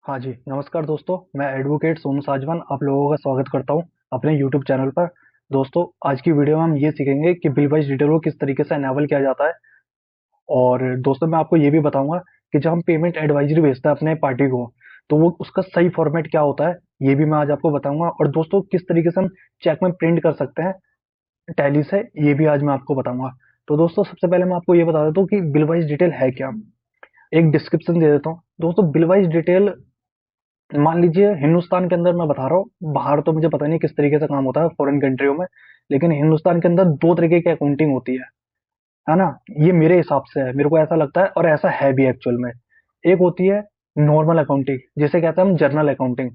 हाँ जी, नमस्कार दोस्तों। मैं एडवोकेट सोनू साजवान आप लोगों का स्वागत करता हूँ अपने यूट्यूब चैनल पर। दोस्तों, आज की वीडियो में हम ये सीखेंगे कि बिल वाइज डिटेल को किस तरीके से इनेबल किया जाता है। और दोस्तों, मैं आपको ये भी बताऊंगा कि जब हम पेमेंट एडवाइजरी भेजते हैं अपने पार्टी को, तो वो उसका सही फॉर्मेट क्या होता है, ये भी मैं आज आपको बताऊंगा। और दोस्तों, किस तरीके से हम चेक में प्रिंट कर सकते हैं टैली से, ये भी आज मैं आपको बताऊंगा। तो दोस्तों, सबसे पहले मैं आपको ये बता देता हूँ कि बिल वाइज डिटेल है क्या। एक डिस्क्रिप्शन दे देता हूँ। दोस्तों, बिल वाइज डिटेल, मान लीजिए हिंदुस्तान के अंदर मैं बता रहा हूँ, बाहर तो मुझे पता नहीं किस तरीके से काम होता है फॉरेन कंट्रियों में, लेकिन हिंदुस्तान के अंदर दो तरीके की अकाउंटिंग होती है ना। ये मेरे हिसाब से है, मेरे को ऐसा लगता है और ऐसा है भी एक्चुअल में। एक होती है नॉर्मल अकाउंटिंग, जिसे कहते हैं हम जर्नल अकाउंटिंग।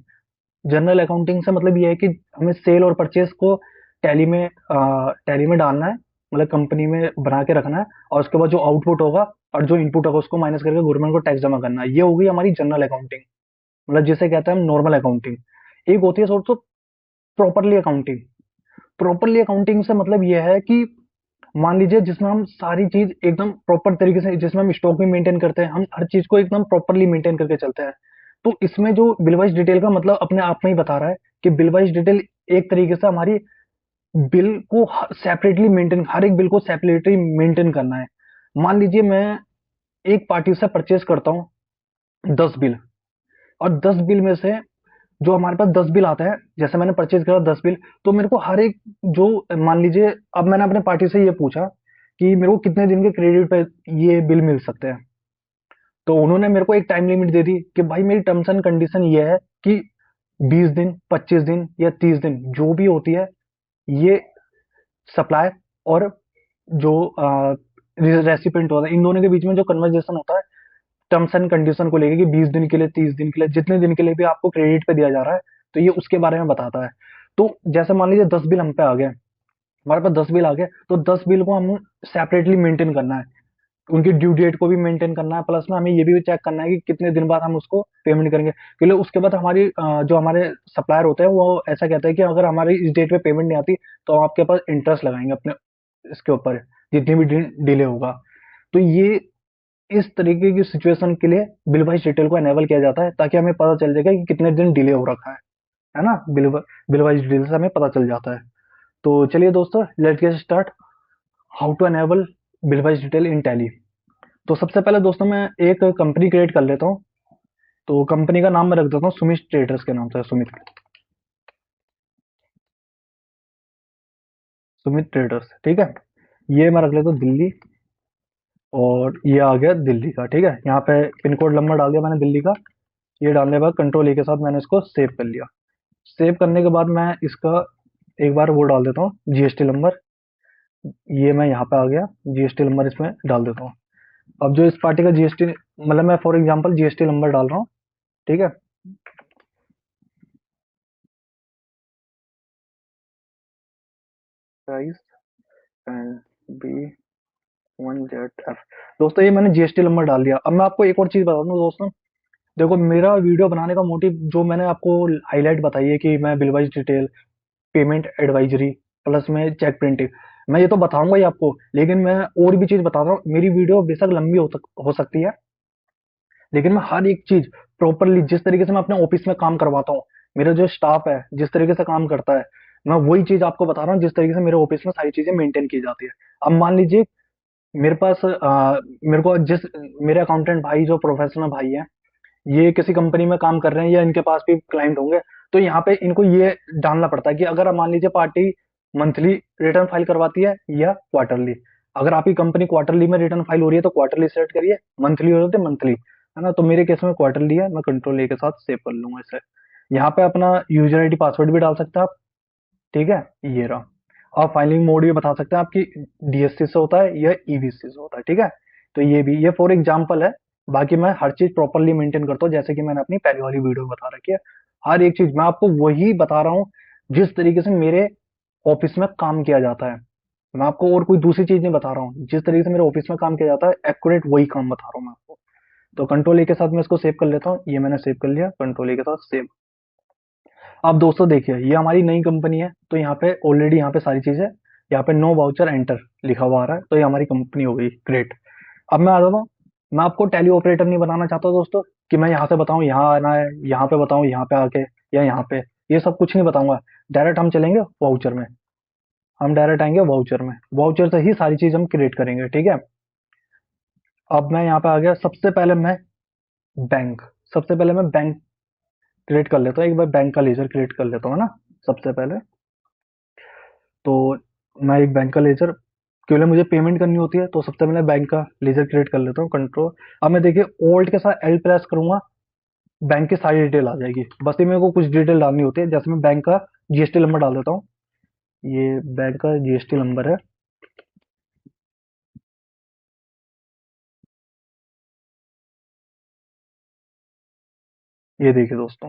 जर्नल अकाउंटिंग से मतलब ये है कि हमें सेल और परचेज को टैली में डालना है, मतलब कंपनी में बना के रखना है, और उसके बाद जो आउटपुट होगा और जो इनपुट होगा उसको माइनस करके गवर्नमेंट को टैक्स जमा करना है। ये होगी हमारी जनरल अकाउंटिंग, मतलब जिसे कहते हैं हम नॉर्मल अकाउंटिंग। एक होती है दोस्तों प्रॉपरली अकाउंटिंग। प्रॉपरली अकाउंटिंग से मतलब यह है कि मान लीजिए जिसमें हम सारी चीज एकदम प्रॉपर तरीके से, जिसमें हम स्टॉक भी मेंटेन करते हैं, हम हर चीज को एकदम प्रॉपरली मेंटेन करके चलते हैं। तो इसमें जो बिल वाइज डिटेल का मतलब अपने आप में ही बता रहा है कि बिल वाइज डिटेल एक तरीके से हमारी बिल को सेपरेटली मेंटेन, हर एक बिल को सेपरेटली मेंटेन करना है। मान लीजिए मैं एक पार्टी से परचेज करता हूँ 10 बिल, और 10 बिल में से जो हमारे पास 10 बिल आता है, जैसे मैंने परचेज करा 10 बिल, तो मेरे को हर एक जो, मान लीजिए अब मैंने अपने पार्टी से ये पूछा कि मेरे को कितने दिन के क्रेडिट पे ये बिल मिल सकते हैं। तो उन्होंने मेरे को एक टाइम लिमिट दे दी कि भाई मेरी टर्म्स एंड कंडीशन ये है कि 20 दिन, 25 दिन या 30 दिन जो भी होती है, ये सप्लाई और जो रेसिपेंट होता है, इन दोनों के बीच में जो कन्वर्जेशन होता है टर्म्स एंड कंडीशन को लेके कि 20 दिन के लिए, 30 दिन के लिए, जितने दिन के लिए भी आपको क्रेडिट पे दिया जा रहा है, तो ये उसके बारे में बताता है। तो जैसे मान लीजिए 10 बिल हम पे आ गए, हमारे पास 10 बिल आ गए, तो 10 बिल को हम सेपरेटली मेंटेन करना है। उनकी ड्यू डेट को भी मेंटेन करना है, प्लस में हमें ये भी चेक करना है कि कितने दिन बाद हम उसको पेमेंट करेंगे, क्योंकि उसके बाद हमारी जो हमारे सप्लायर होते हैं वो ऐसा कहते हैं कि अगर हमारी इस डेट पे पेमेंट नहीं आती तो हम आपके पास इंटरेस्ट लगाएंगे अपने इसके ऊपर, जितनी भी डिले होगा। तो ये इस तरीके की सिचुएशन के लिए बिल वाइज डिटेल को एनेबल किया जाता है, ताकि हमें पता चल जाएगा कि कितने दिन डिले हो रखा है ना। बिल वाइज डिटेल से हमें पता चल जाता है। तो चलिए दोस्तों, let's get start. How to enable bill wise detail in Tally. तो सबसे पहले दोस्तों मैं एक कंपनी क्रिएट कर लेता हूँ। तो कंपनी का नाम मैं रख देता हूँ सुमित ट्रेडर्स के नाम से, सुमित सुमित ट्रेडर्स, ठीक है। ये मैं रख लेता हूँ दिल्ली, और ये आ गया दिल्ली का, ठीक है। यहाँ पे पिन कोड नंबर डाल दिया मैंने दिल्ली का। ये डालने के बाद कंट्रोल ए के साथ मैंने इसको सेव कर लिया। सेव करने के बाद मैं इसका एक बार वो डाल देता हूँ जीएसटी नंबर। ये मैं यहाँ पे आ गया, जीएसटी नंबर इसमें डाल देता हूँ। अब जो इस पार्टी का जीएसटी, मतलब मैं फॉर एग्जांपल जीएसटी नंबर डाल रहा हूँ, ठीक है। Price and B 1ZF। दोस्तों, ये मैंने जीएसटी नंबर डाल दिया। अब मैं आपको एक और चीज बता दूं दोस्तों। देखो, मेरा वीडियो बनाने का मोटिव जो मैंने आपको हाईलाइट बताई है कि मैं bill wise detail, payment advisory, plus में चेक प्रिंटिंग, मैं ये तो बताऊंगा ही आपको, लेकिन मैं और भी चीज बता रहा हूँ। मेरी वीडियो बेशक लंबी हो सकती है, लेकिन मैं हर एक चीज प्रॉपरली, जिस तरीके से मैं अपने ऑफिस में काम करवाता हूँ, मेरा जो स्टाफ है जिस तरीके से काम करता है, मैं वही चीज आपको बता रहा हूँ जिस तरीके से मेरे ऑफिस में सारी चीजें मेंटेन की जाती है। अब मान लीजिए मेरे पास मेरे को जिस, मेरे अकाउंटेंट भाई जो प्रोफेशनल भाई है, ये किसी कंपनी में काम कर रहे हैं या इनके पास भी क्लाइंट होंगे, तो यहाँ पे इनको ये डालना पड़ता है कि अगर मान लीजिए पार्टी मंथली रिटर्न फाइल करवाती है या क्वार्टरली। अगर आपकी कंपनी क्वार्टरली में रिटर्न फाइल हो रही है तो क्वार्टरली सेलेक्ट करिए, मंथली हो रही है तो मंथली, है ना। तो मेरे केस में क्वार्टरली है, मैं कंट्रोल ए के साथ सेव कर लूंगा इसे। यहाँ पे अपना यूजर आईडी पासवर्ड भी डाल सकते हैं आप, ठीक है। ये रहा। और फाइलिंग मोड भी बता सकते हैं आपकी डीएससी से होता है या ईवीसी से होता है, ठीक है। तो ये भी, ये फॉर एग्जाम्पल है। बाकी मैं हर चीज प्रॉपरली मेंटेन करता हूँ, जैसे कि मैंने अपनी पहली वाली वीडियो में बता रखी है। हर एक चीज मैं आपको वही बता रहा हूँ जिस तरीके से मेरे ऑफिस में काम किया जाता है। मैं आपको और कोई दूसरी चीज नहीं बता रहा हूँ, जिस तरीके से मेरे ऑफिस में काम किया जाता है एक्यूरेट वही काम बता रहा हूँ मैं आपको। तो कंट्रोल ए के साथ मैं इसको सेव कर लेता हूँ। ये मैंने सेव कर लिया, कंट्रोल ए के साथ सेव। अब दोस्तों देखिए, ये हमारी नई कंपनी है, तो यहाँ पे ऑलरेडी यहाँ पे सारी चीजें, यहाँ पे नो वाउचर एंटर लिखा हुआ आ रहा है, तो ये हमारी कंपनी हो गई, ग्रेट। अब मैं आ जाता हूँ, मैं आपको टैली ऑपरेटर नहीं बनाना चाहता दोस्तों, कि मैं यहाँ से बताऊँ यहाँ आना है, यहाँ पे बताऊँ यहाँ पे आके, या यहाँ पे, ये सब कुछ नहीं बताऊंगा। डायरेक्ट हम चलेंगे वाउचर में। हम डायरेक्ट आएंगे वाउचर में, वाउचर से ही सारी चीज हम क्रिएट करेंगे, ठीक है। अब मैं यहाँ पे आ गया। बैंक सबसे पहले मैं बैंक क्रिएट कर लेता हूँ, एक बार बैंक का लेजर क्रिएट कर लेता हूँ ना सबसे पहले। तो मैं एक बैंक का लेजर, केवल मुझे पेमेंट करनी होती है, तो सबसे पहले बैंक का लेजर क्रिएट कर लेता हूँ, कंट्रोल। अब मैं देखिए ओल्ट के साथ एल प्रेस करूंगा, बैंक की सारी डिटेल आ जाएगी। बस ये मेरे को कुछ डिटेल डालनी होती है, जैसे मैं बैंक का जीएसटी नंबर डाल देता हूँ। ये बैंक का जीएसटी नंबर है। ये देखिए दोस्तों,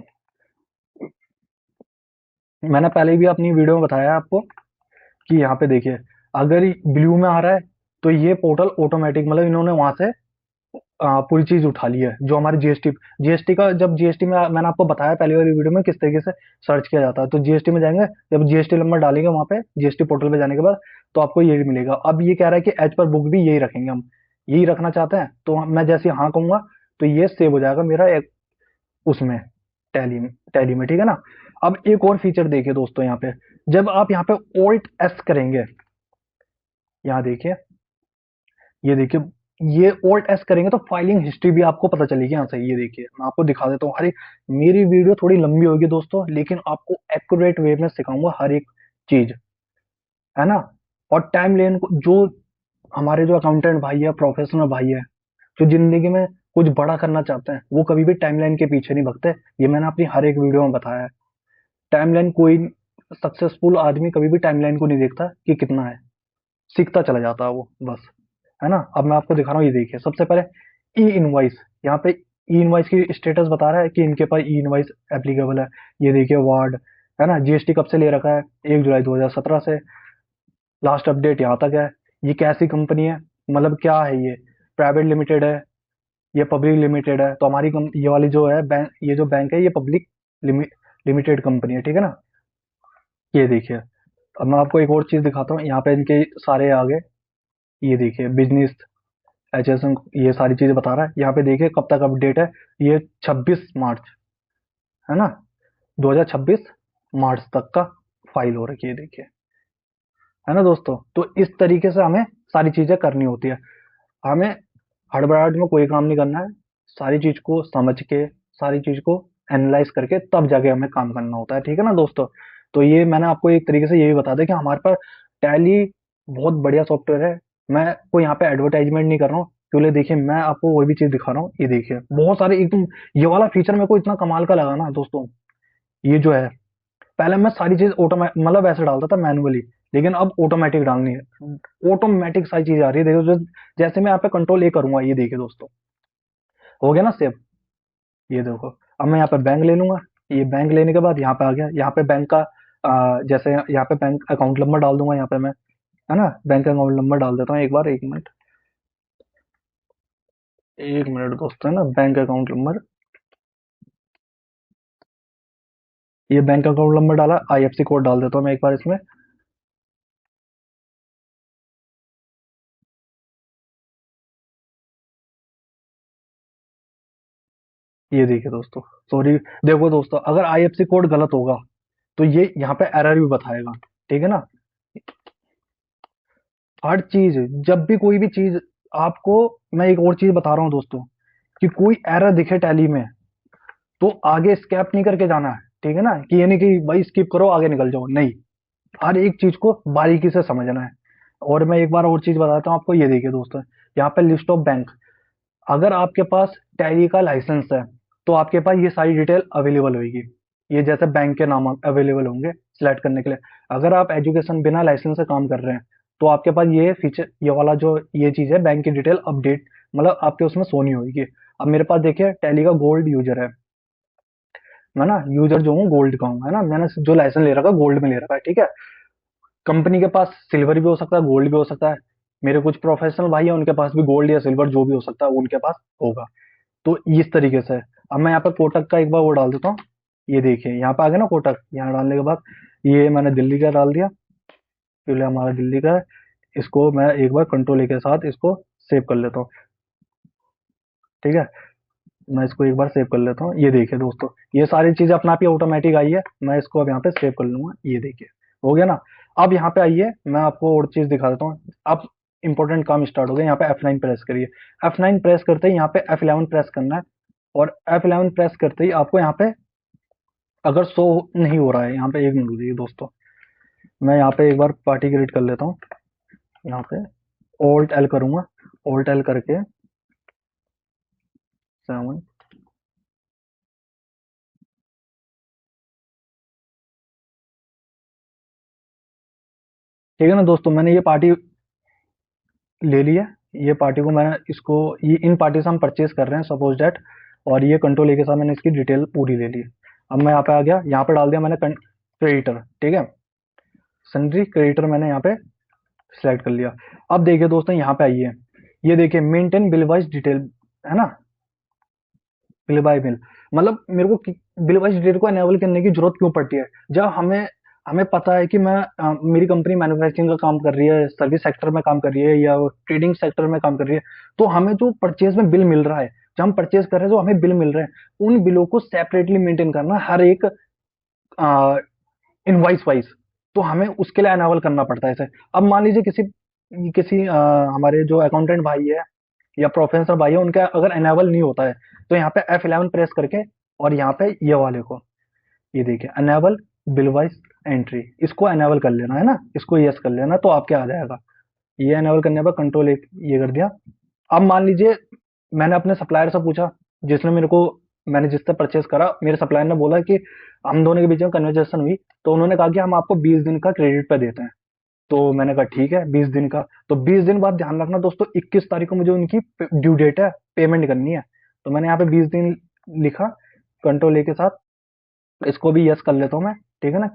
मैंने पहले भी अपनी वीडियो में बताया है आपको कि यहाँ पे देखिए, अगर ब्लू में आ रहा है तो ये पोर्टल ऑटोमेटिक, मतलब इन्होंने वहां से पूरी चीज उठा ली है। जो हमारे जीएसटी जीएसटी का, जब जीएसटी में मैंने आपको बताया पहले वाली वीडियो में किस तरीके से सर्च किया जाता है, तो जीएसटी में जाएंगे, जब जीएसटी नंबर डालेंगे वहां पे जीएसटी पोर्टल पे जाने के बाद, तो आपको यही मिलेगा। अब ये कह रहा है कि एज पर बुक भी यही रखेंगे, हम यही रखना चाहते हैं, तो मैं जैसे हाँ कहूंगा तो ये सेव हो जाएगा मेरा एक उसमें, टैली में, ठीक है ना। अब एक और फीचर देखिए दोस्तों, यहाँ पे जब आप यहाँ पे ऑल्ट एस करेंगे, यहाँ देखिए, ये देखिए, ये ओल्ड एस करेंगे तो फाइलिंग हिस्ट्री भी आपको पता चलेगी यहाँ से। ये देखिए मैं आपको दिखा देता हूँ। अरे मेरी वीडियो थोड़ी लंबी होगी दोस्तों, लेकिन आपको एक्यूरेट वे में सिखाऊंगा हर एक चीज, है ना। और टाइम लेन को, जो हमारे जो अकाउंटेंट भाई है, प्रोफेशनल भाई है, जो जिंदगी में कुछ बड़ा करना चाहते हैं, वो कभी भी टाइमलाइन के पीछे नहीं भगते। ये मैंने अपनी हर एक वीडियो में बताया है। टाइमलाइन कोई सक्सेसफुल आदमी कभी भी टाइमलाइन को नहीं देखता कि कितना है, सीखता चला जाता है वो बस, है ना। अब मैं आपको दिखा रहा हूँ, ये देखिए सबसे पहले ई इनवाइस, यहाँ पे ई इनवाइस की स्टेटस बता रहा है कि इनके पास ई इनवाइस एप्लीकेबल है। ये देखिए वार्ड, है ना, जीएसटी कब से ले रखा है, 1 जुलाई 2017 से। लास्ट अपडेट यहाँ तक है। ये कैसी कंपनी है, मतलब क्या है, ये प्राइवेट लिमिटेड है, ये पब्लिक लिमिटेड है। तो हमारी ये वाली जो है बैंक, ये जो बैंक है, ये पब्लिक लिमिटेड कंपनी है, ठीक है ना। ये देखिए, अब मैं आपको एक और चीज दिखाता हूँ, यहाँ पे इनके सारे आगे, ये देखिए बिजनेस एचएसएन, ये सारी चीजें बता रहा है। यहाँ पे देखिए कब तक अपडेट है, ये 26 मार्च, है ना, 2026 मार्च तक का फाइल हो रखी है, देखिए, है ना दोस्तों। तो इस तरीके से हमें सारी चीजें करनी होती है। हमें हड़बड़ाहट में कोई काम नहीं करना है, सारी चीज को समझ के, सारी चीज को एनालाइज करके तब जाके हमें काम करना होता है, ठीक है ना दोस्तों। तो ये मैंने आपको एक तरीके से यही बता दिया कि हमारे पास टैली बहुत बढ़िया सॉफ्टवेयर है। मैं कोई यहाँ पे एडवर्टाइजमेंट नहीं कर रहा हूँ, क्योंकि देखिए मैं आपको वही भी चीज दिखा रहा हूँ। ये देखिए बहुत सारे एकदम, ये वाला फीचर मेरे को इतना कमाल का लगा ना दोस्तों। ये जो है, पहले मैं सारी चीज ऑटोमेटिक, मतलब ऐसे डालता था मैनुअली, लेकिन अब ऑटोमेटिक डालनी है। ऑटोमेटिक सारी चीज आ रही है, देखो जैसे मैं यहाँ पे कंट्रोल ए करूंगा, ये देखिए दोस्तों, हो गया ना सेव। ये देखो, अब मैं यहाँ पे बैंक ले लूंगा। ये बैंक लेने के बाद यहाँ पे आ गया, यहाँ पे बैंक का जैसे यहाँ पे बैंक अकाउंट नंबर डाल दूंगा यहाँ पे मैं, है ना। बैंक अकाउंट नंबर डाल देता हूँ एक बार, 1 मिनट, 1 मिनट दोस्तों, है ना, बैंक अकाउंट नंबर। ये बैंक अकाउंट नंबर डाला, आईएफसी कोड डाल देता हूँ मैं एक बार इसमें। ये देखिए दोस्तों, सॉरी, देखो दोस्तों, अगर आईएफसी कोड गलत होगा तो ये यहाँ पे एरर भी बताएगा, ठीक है ना। हर चीज, जब भी कोई भी चीज आपको, मैं एक और चीज बता रहा हूँ दोस्तों, कि कोई एरर दिखे टैली में तो आगे स्कैप नहीं करके जाना है, ठीक है ना। कि ये नहीं कि भाई स्किप करो आगे निकल जाओ, नहीं, हर एक चीज को बारीकी से समझना है। और मैं एक बार और चीज बताता हूँ आपको, ये देखिए दोस्तों, यहाँ पे लिस्ट ऑफ बैंक, अगर आपके पास टैली का लाइसेंस है तो आपके पास ये सारी डिटेल अवेलेबल होगी। ये जैसे बैंक के नाम अवेलेबल होंगे सिलेक्ट करने के लिए। अगर आप एजुकेशन बिना लाइसेंस से काम कर रहे हैं तो आपके पास ये फीचर, ये वाला जो ये चीज है, बैंक की डिटेल अपडेट, मतलब आपके उसमें सोनी होगी। अब मेरे पास देखिए टैली का गोल्ड यूजर है, मैं ना यूजर जो हूँ गोल्ड का हूँ, है ना। मैंने जो लाइसेंस ले रखा है गोल्ड में ले रखा है, ठीक है। कंपनी के पास सिल्वर भी हो सकता है, गोल्ड भी हो सकता है। मेरे कुछ प्रोफेशनल भाई है, उनके पास भी गोल्ड या सिल्वर जो भी हो सकता है उनके पास होगा। तो इस तरीके से, अब मैं यहाँ पे कोटक का एक बार वो डाल देता हूँ। ये देखिए यहाँ पे आ गया ना कोटक, यहाँ डालने के बाद ये मैंने दिल्ली का डाल दिया, क्योंकि हमारा दिल्ली का है। इसको मैं एक बार कंट्रोल ए के साथ इसको सेव कर लेता हूँ, ठीक है। मैं इसको एक बार सेव कर लेता हूँ। ये देखिए दोस्तों, ये सारी चीजें अपने आप ही ऑटोमेटिक आई है। मैं इसको अब यहाँ पे सेव कर लूंगा। ये देखिए हो गया ना। अब यहाँ पे आइए, मैं आपको और चीज दिखा देता हूँ। अब इंपॉर्टेंट काम स्टार्ट हो गया। यहाँ पे F9 प्रेस करिए। F9 प्रेस करते ही यहाँ पे F11 प्रेस करना है। और F11 प्रेस करते ही आपको यहाँ पे अगर शो नहीं हो रहा है, यहाँ पे एक मिनट रुकिए दोस्तों, मैं यहाँ पे एक बार पार्टी क्रिएट कर लेता हूँ। यहाँ पे Alt L करूंगा। Alt L करके 7। ठीक है ना दोस्तों, मैंने ये पार्टी ले ली है। ये पार्टी को मैंने इसको, ये इन पार्टी से हम परचेज कर रहे हैं सपोज डेट। और ये कंट्रोल ए के साथ मैंने इसकी डिटेल पूरी ले ली है। अब मैं यहाँ पे आ गया, यहाँ पे डाल दिया मैंने क्रेडिटर। ठीक है, सन्ड्री क्रेडिटर मैंने यहाँ पे सिलेक्ट कर लिया। अब देखिए दोस्तों, यहाँ पे आइए, ये देखिए मेंटेन बिल वाइज डिटेल, है ना, बिल बाय बिल। मतलब मेरे को बिल वाइज डिटेल को एनेबल करने की जरूरत क्यों पड़ती है? जब हमें हमें पता है कि मेरी कंपनी मैन्युफैक्चरिंग का काम कर रही है, सर्विस सेक्टर में काम कर रही है, या ट्रेडिंग सेक्टर में काम कर रही है, तो हमें जो परचेज में बिल मिल रहा है, जब हम परचेज कर रहे हैं जो हमें बिल मिल रहे हैं, उन बिलों को सेपरेटली मेंटेन करना हर एक इनवॉइस वाइज, तो हमें उसके लिए एनेबल करना पड़ता है इसे। अब मान लीजिए किसी किसी हमारे जो अकाउंटेंट भाई है या प्रोफेसर भाई है, उनका अगर एनेबल नहीं होता है, तो यहाँ पे F11 प्रेस करके, और यहाँ पे ये वाले को, ये देखिए एनेबल बिल वाइज एंट्री, इसको एनेबल कर लेना है ना, इसको यस कर लेना, तो आपके आ जाएगा। ये एनेबल करने पर कंट्रोल एक ये कर दिया। अब मान लीजिए मैंने अपने सप्लायर से पूछा, जिसने मेरे को, मैंने जिससे परचेस करा, मेरे सप्लायर ने बोला कि हम दोनों के बीच में कन्वर्सेशन हुई, तो उन्होंने कहा कि हम आपको 20 दिन का क्रेडिट पे देते हैं। तो मैंने कहा ठीक है 20 दिन का। तो 20 दिन बाद ध्यान रखना दोस्तों, 21 तारीख को मुझे उनकी ड्यू डेट है, पेमेंट करनी है। तो मैंने यहाँ पे 20 दिन लिखा कंट्रोल ए के साथ। इसको भी यस कर लेता हूँ मैं। ठीक है ना,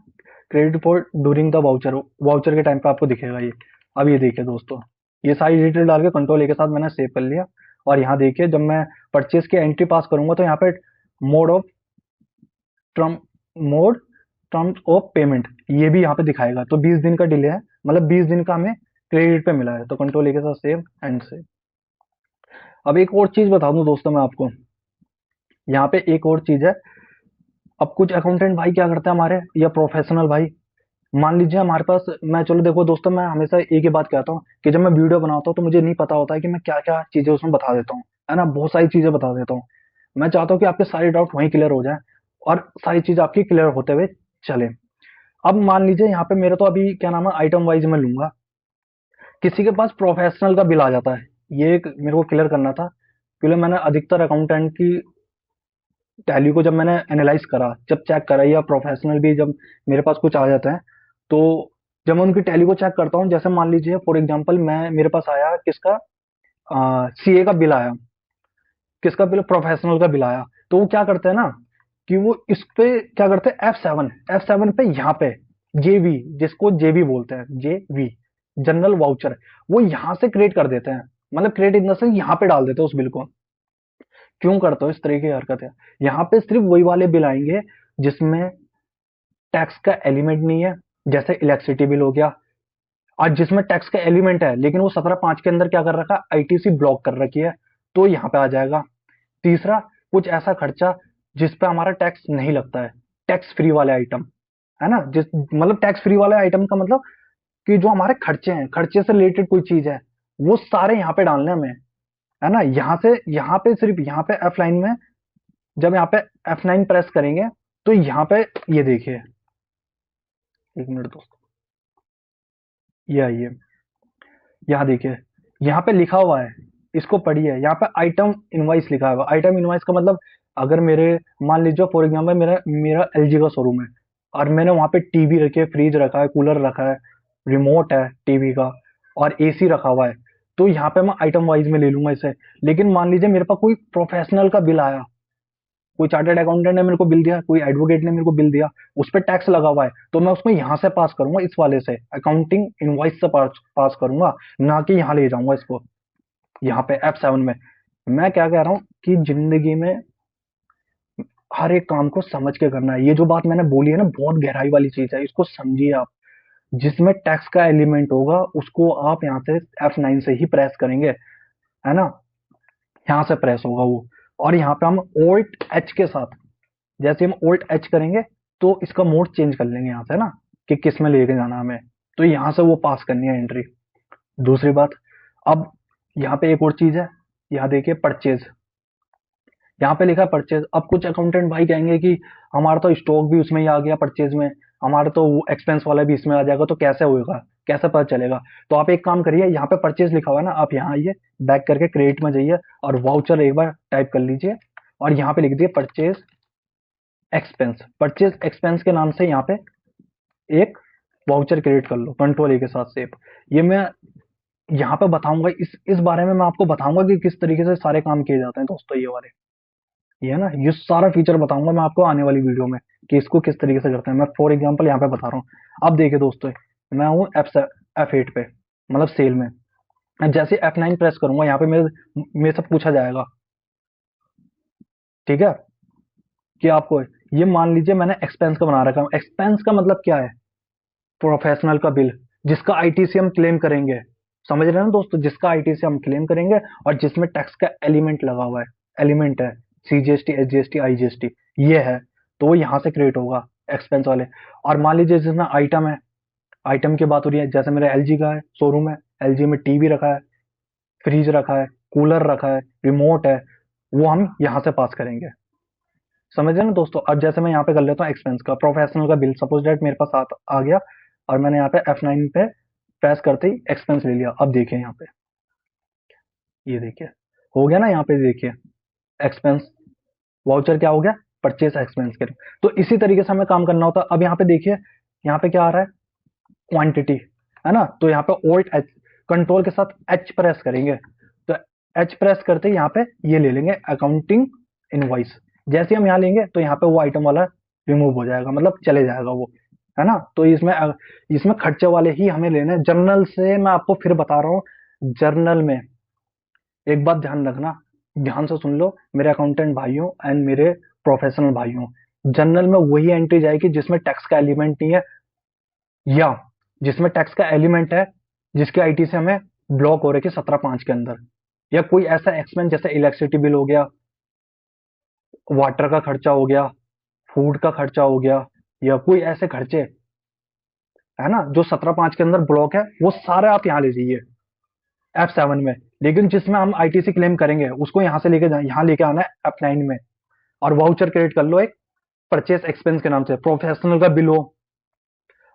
credit for during the voucher, voucher के टाइम पे आपको दिखेगा ये। अब ये देखिए दोस्तों, ये सारी डिटेल डाल के कंट्रोल ए के साथ मैंने सेव कर लिया। और यहाँ देखिए जब मैं परचेज की एंट्री पास करूंगा, तो यहाँ पे mode of term mode terms of payment, ये भी यहाँ पे दिखाएगा। तो 20 दिन का डिले है, मतलब 20 दिन का हमें क्रेडिट पे मिला है। तो कंट्रोल ए के साथ सेव एंड सेव। अब एक और चीज बता दूं दोस्तों मैं आपको, यहाँ पे एक और चीज है। अब कुछ अकाउंटेंट भाई क्या करते हैं हमारे, या प्रोफेशनल भाई, मान लीजिए हमारे पास, मैं चलो देखो दोस्तों, मैं हमेशा एक ही बात कहता हूँ कि जब मैं वीडियो बनाता हूँ तो मुझे नहीं पता होता है कि मैं क्या क्या चीजें उसमें बता देता हूँ, है ना, बहुत सारी चीजें बता देता हूँ। मैं चाहता हूँ कि आपके सारे डाउट वहीं क्लियर हो जाए, और सारी चीज आपकी क्लियर होते हुए चले। अब मान लीजिए यहाँ पे मेरा तो अभी क्या नाम है, आइटम वाइज में लूंगा। किसी के पास प्रोफेशनल का बिल आ जाता है, ये एक मेरे को क्लियर करना था, क्योंकि मैंने अधिकतर अकाउंटेंट की टैली को जब मैंने एनालाइज करा, जब चेक करा, या प्रोफेशनल भी जब मेरे पास कुछ आ जाता है, तो जब मैं उनकी टैली को चेक करता हूँ, जैसे मान लीजिए फॉर एग्जांपल मैं, मेरे पास आया किसका, सीए का बिल आया, किसका बिल, प्रोफेशनल का बिल आया, तो वो क्या करते हैं ना, कि वो इस पे क्या करते हैं, F7 पे, यहाँ पे जेवी, जिसको जेवी बोलते हैं, जेवी जनरल वाउचर, वो यहाँ से क्रिएट कर देते हैं। मतलब क्रिएट इन द सेंस यहाँ पे डाल देते हैं उस बिल को। क्यों करते हो इस तरह की हरकत है? यहाँ पे सिर्फ वही वाले बिल आएंगे जिसमें टैक्स का एलिमेंट नहीं है, जैसे इलेक्ट्रिसिटी बिल हो गया, और जिसमें टैक्स का एलिमेंट है लेकिन वो 17(5) के अंदर क्या कर रखा है, आईटीसी ब्लॉक कर रखी है, तो यहाँ पे आ जाएगा। तीसरा, कुछ ऐसा खर्चा जिस पे हमारा टैक्स नहीं लगता है, टैक्स फ्री वाले आइटम, है ना, जिस मतलब टैक्स फ्री वाले आइटम का मतलब कि जो हमारे खर्चे हैं, खर्चे से रिलेटेड कोई चीज है, वो सारे यहाँ पे डालने हैं हमें, है ना। यहाँ से यहाँ पे सिर्फ यहाँ पे एफ लाइन में, जब यहाँ पे F9 प्रेस करेंगे, तो यहाँ पे ये देखिए, एक मिनट दोस्तों, ये आइए, यहाँ देखिए, यहाँ पे लिखा हुआ है, इसको पढ़िए, यहाँ पे आइटम इनवाइस लिखा हुआ है। आइटम इनवाइस का मतलब, अगर मेरे, मान लीजिए फॉर एग्जाम्पल मेरा मेरा एलजी का शोरूम है, और मैंने वहाँ पे टीवी रखी है, फ्रिज रखा है, कूलर रखा है, रिमोट है टीवी का, और एसी रखा हुआ है, तो यहाँ पे मैं आइटम वाइज में ले लूंगा इसे। लेकिन मान लीजिए मेरे पास कोई प्रोफेशनल का बिल आया, कोई चार्टर्ड अकाउंटेंट ने मेरे को बिल दिया, कोई एडवोकेट ने मेरे को बिल दिया, उस पर टैक्स लगा हुआ है, तो मैं उसको यहाँ से पास करूंगा, इस वाले से अकाउंटिंग इनवॉइस से पास करूंगा, ना कि यहाँ ले जाऊंगा इसको, यहाँ पे F7 में। मैं क्या कह रहा हूँ कि जिंदगी में हर एक काम को समझ के करना है। ये जो बात मैंने बोली है ना, बहुत गहराई वाली चीज है, इसको समझिए आप। जिसमें टैक्स का एलिमेंट होगा उसको आप यहाँ से F9 से ही प्रेस करेंगे, है ना, यहाँ से प्रेस होगा वो। और यहाँ पे हम Alt H के साथ, जैसे हम Alt H करेंगे तो इसका मोड चेंज कर लेंगे यहाँ से ना, कि किस में लेके जाना हमें, तो यहाँ से वो पास करनी है एंट्री। दूसरी बात, अब यहाँ पे एक और चीज है, यहाँ देखिए परचेज, यहाँ पे लिखा है परचेज। अब कुछ अकाउंटेंट भाई कहेंगे कि हमारा तो स्टॉक भी उसमें ही आ गया परचेज में, हमारा तो एक्सपेंस वाला भी इसमें आ जाएगा, तो कैसे होगा, कैसे पता चलेगा। तो आप एक काम करिए, यहाँ पे परचेज लिखा हुआ है ना, आप यहाँ आइए, बैक करके क्रेडिट में जाइए और वाउचर एक बार टाइप कर लीजिए और यहाँ पे लिख दिए परचेज एक्सपेंस। परचेज एक्सपेंस के नाम से यहाँ पे एक वाउचर क्रिएट कर लो, कंट्रोल ए के साथ सेव। ये मैं यहाँ पे बताऊंगा, इस बारे में मैं आपको बताऊंगा कि किस तरीके से सारे काम किए जाते हैं दोस्तों, ये वाले, ये है ना, ये सारा फीचर बताऊंगा मैं आपको आने वाली वीडियो में कि इसको किस तरीके से करते हैं। मैं फॉर एग्जांपल यहाँ पे बता रहा हूँ। अब देखिए दोस्तों, मैं हूँ F8 पे, मतलब सेल में। जैसे F9 प्रेस करूंगा, यहाँ पे मेरे से पूछा जाएगा, ठीक है, कि आपको, ये मान लीजिए मैंने एक्सपेंस का बना रखा है। एक्सपेंस का मतलब क्या है, प्रोफेशनल का बिल, जिसका आईटीसी हम क्लेम करेंगे। समझ रहे हैं ना दोस्तों, जिसका आईटीसी हम क्लेम करेंगे और जिसमें टैक्स का एलिमेंट लगा हुआ है, एलिमेंट है, सीजीएसटी, एसजीएसटी, आईजीएसटी, ये है, तो वो यहाँ से क्रिएट होगा एक्सपेंस वाले। और मान लीजिए जिसमें आइटम है, आइटम की बात हो रही है, जैसे मेरा एलजी का है, शोरूम है, एलजी में टीवी रखा है, फ्रिज रखा है, कूलर रखा है, रिमोट है, वो हम यहाँ से पास करेंगे। समझ रहे हैं ना दोस्तों। अब जैसे मैं यहाँ पे कर लेता हूँ एक्सपेंस का, प्रोफेशनल का बिल, सपोज डेट मेरे पास आ गया और मैंने यहाँ पे F9 पे प्रेस करते ही एक्सपेंस ले लिया। अब देखिए यहाँ पे, ये देखिए हो गया ना, यहाँ पे देखिए एक्सपेंस वाउचर क्या हो गया, परचेस एक्सपेंस के। तो इसी तरीके से हमें काम करना होता है। अब यहाँ पे देखिए, यहाँ पे क्या आ रहा है, क्वांटिटी, है ना, तो यहाँ पे Alt H, कंट्रोल के साथ H प्रेस करेंगे, तो H प्रेस करते ही यहाँ पे ये ले लेंगे अकाउंटिंग इनवॉइस। जैसे हम यहाँ लेंगे तो यहाँ पे वो आइटम वाला रिमूव हो जाएगा, मतलब चले जाएगा वो, है ना। तो इसमें खर्चे वाले ही हमें लेने हैं। जर्नल से मैं आपको फिर बता रहा हूँ, जर्नल में एक बात ध्यान रखना, ध्यान से सुन लो मेरे अकाउंटेंट भाइयों एंड मेरे प्रोफेशनल भाइयों, जर्नल में वही एंट्री जाएगी जिसमें टैक्स का एलिमेंट नहीं है, या जिसमें टैक्स का एलिमेंट है, जिसके आईटी से हमें ब्लॉक हो रखे 17/5 के अंदर, या कोई ऐसा एक्सपेंस जैसे इलेक्ट्रिसिटी बिल हो गया, वाटर का खर्चा हो गया, फूड का खर्चा हो गया, या कोई ऐसे खर्चे, है ना, जो 17/5 के अंदर ब्लॉक है, वो सारे आप यहाँ ले जाइए F7 में। लेकिन जिसमें हम आईटीसी क्लेम करेंगे उसको यहाँ से लेके यहाँ लेके आना है F9 में, और वाउचर क्रिएट कर लो एक परचेस एक्सपेंस के नाम से। प्रोफेशनल का बिल हो,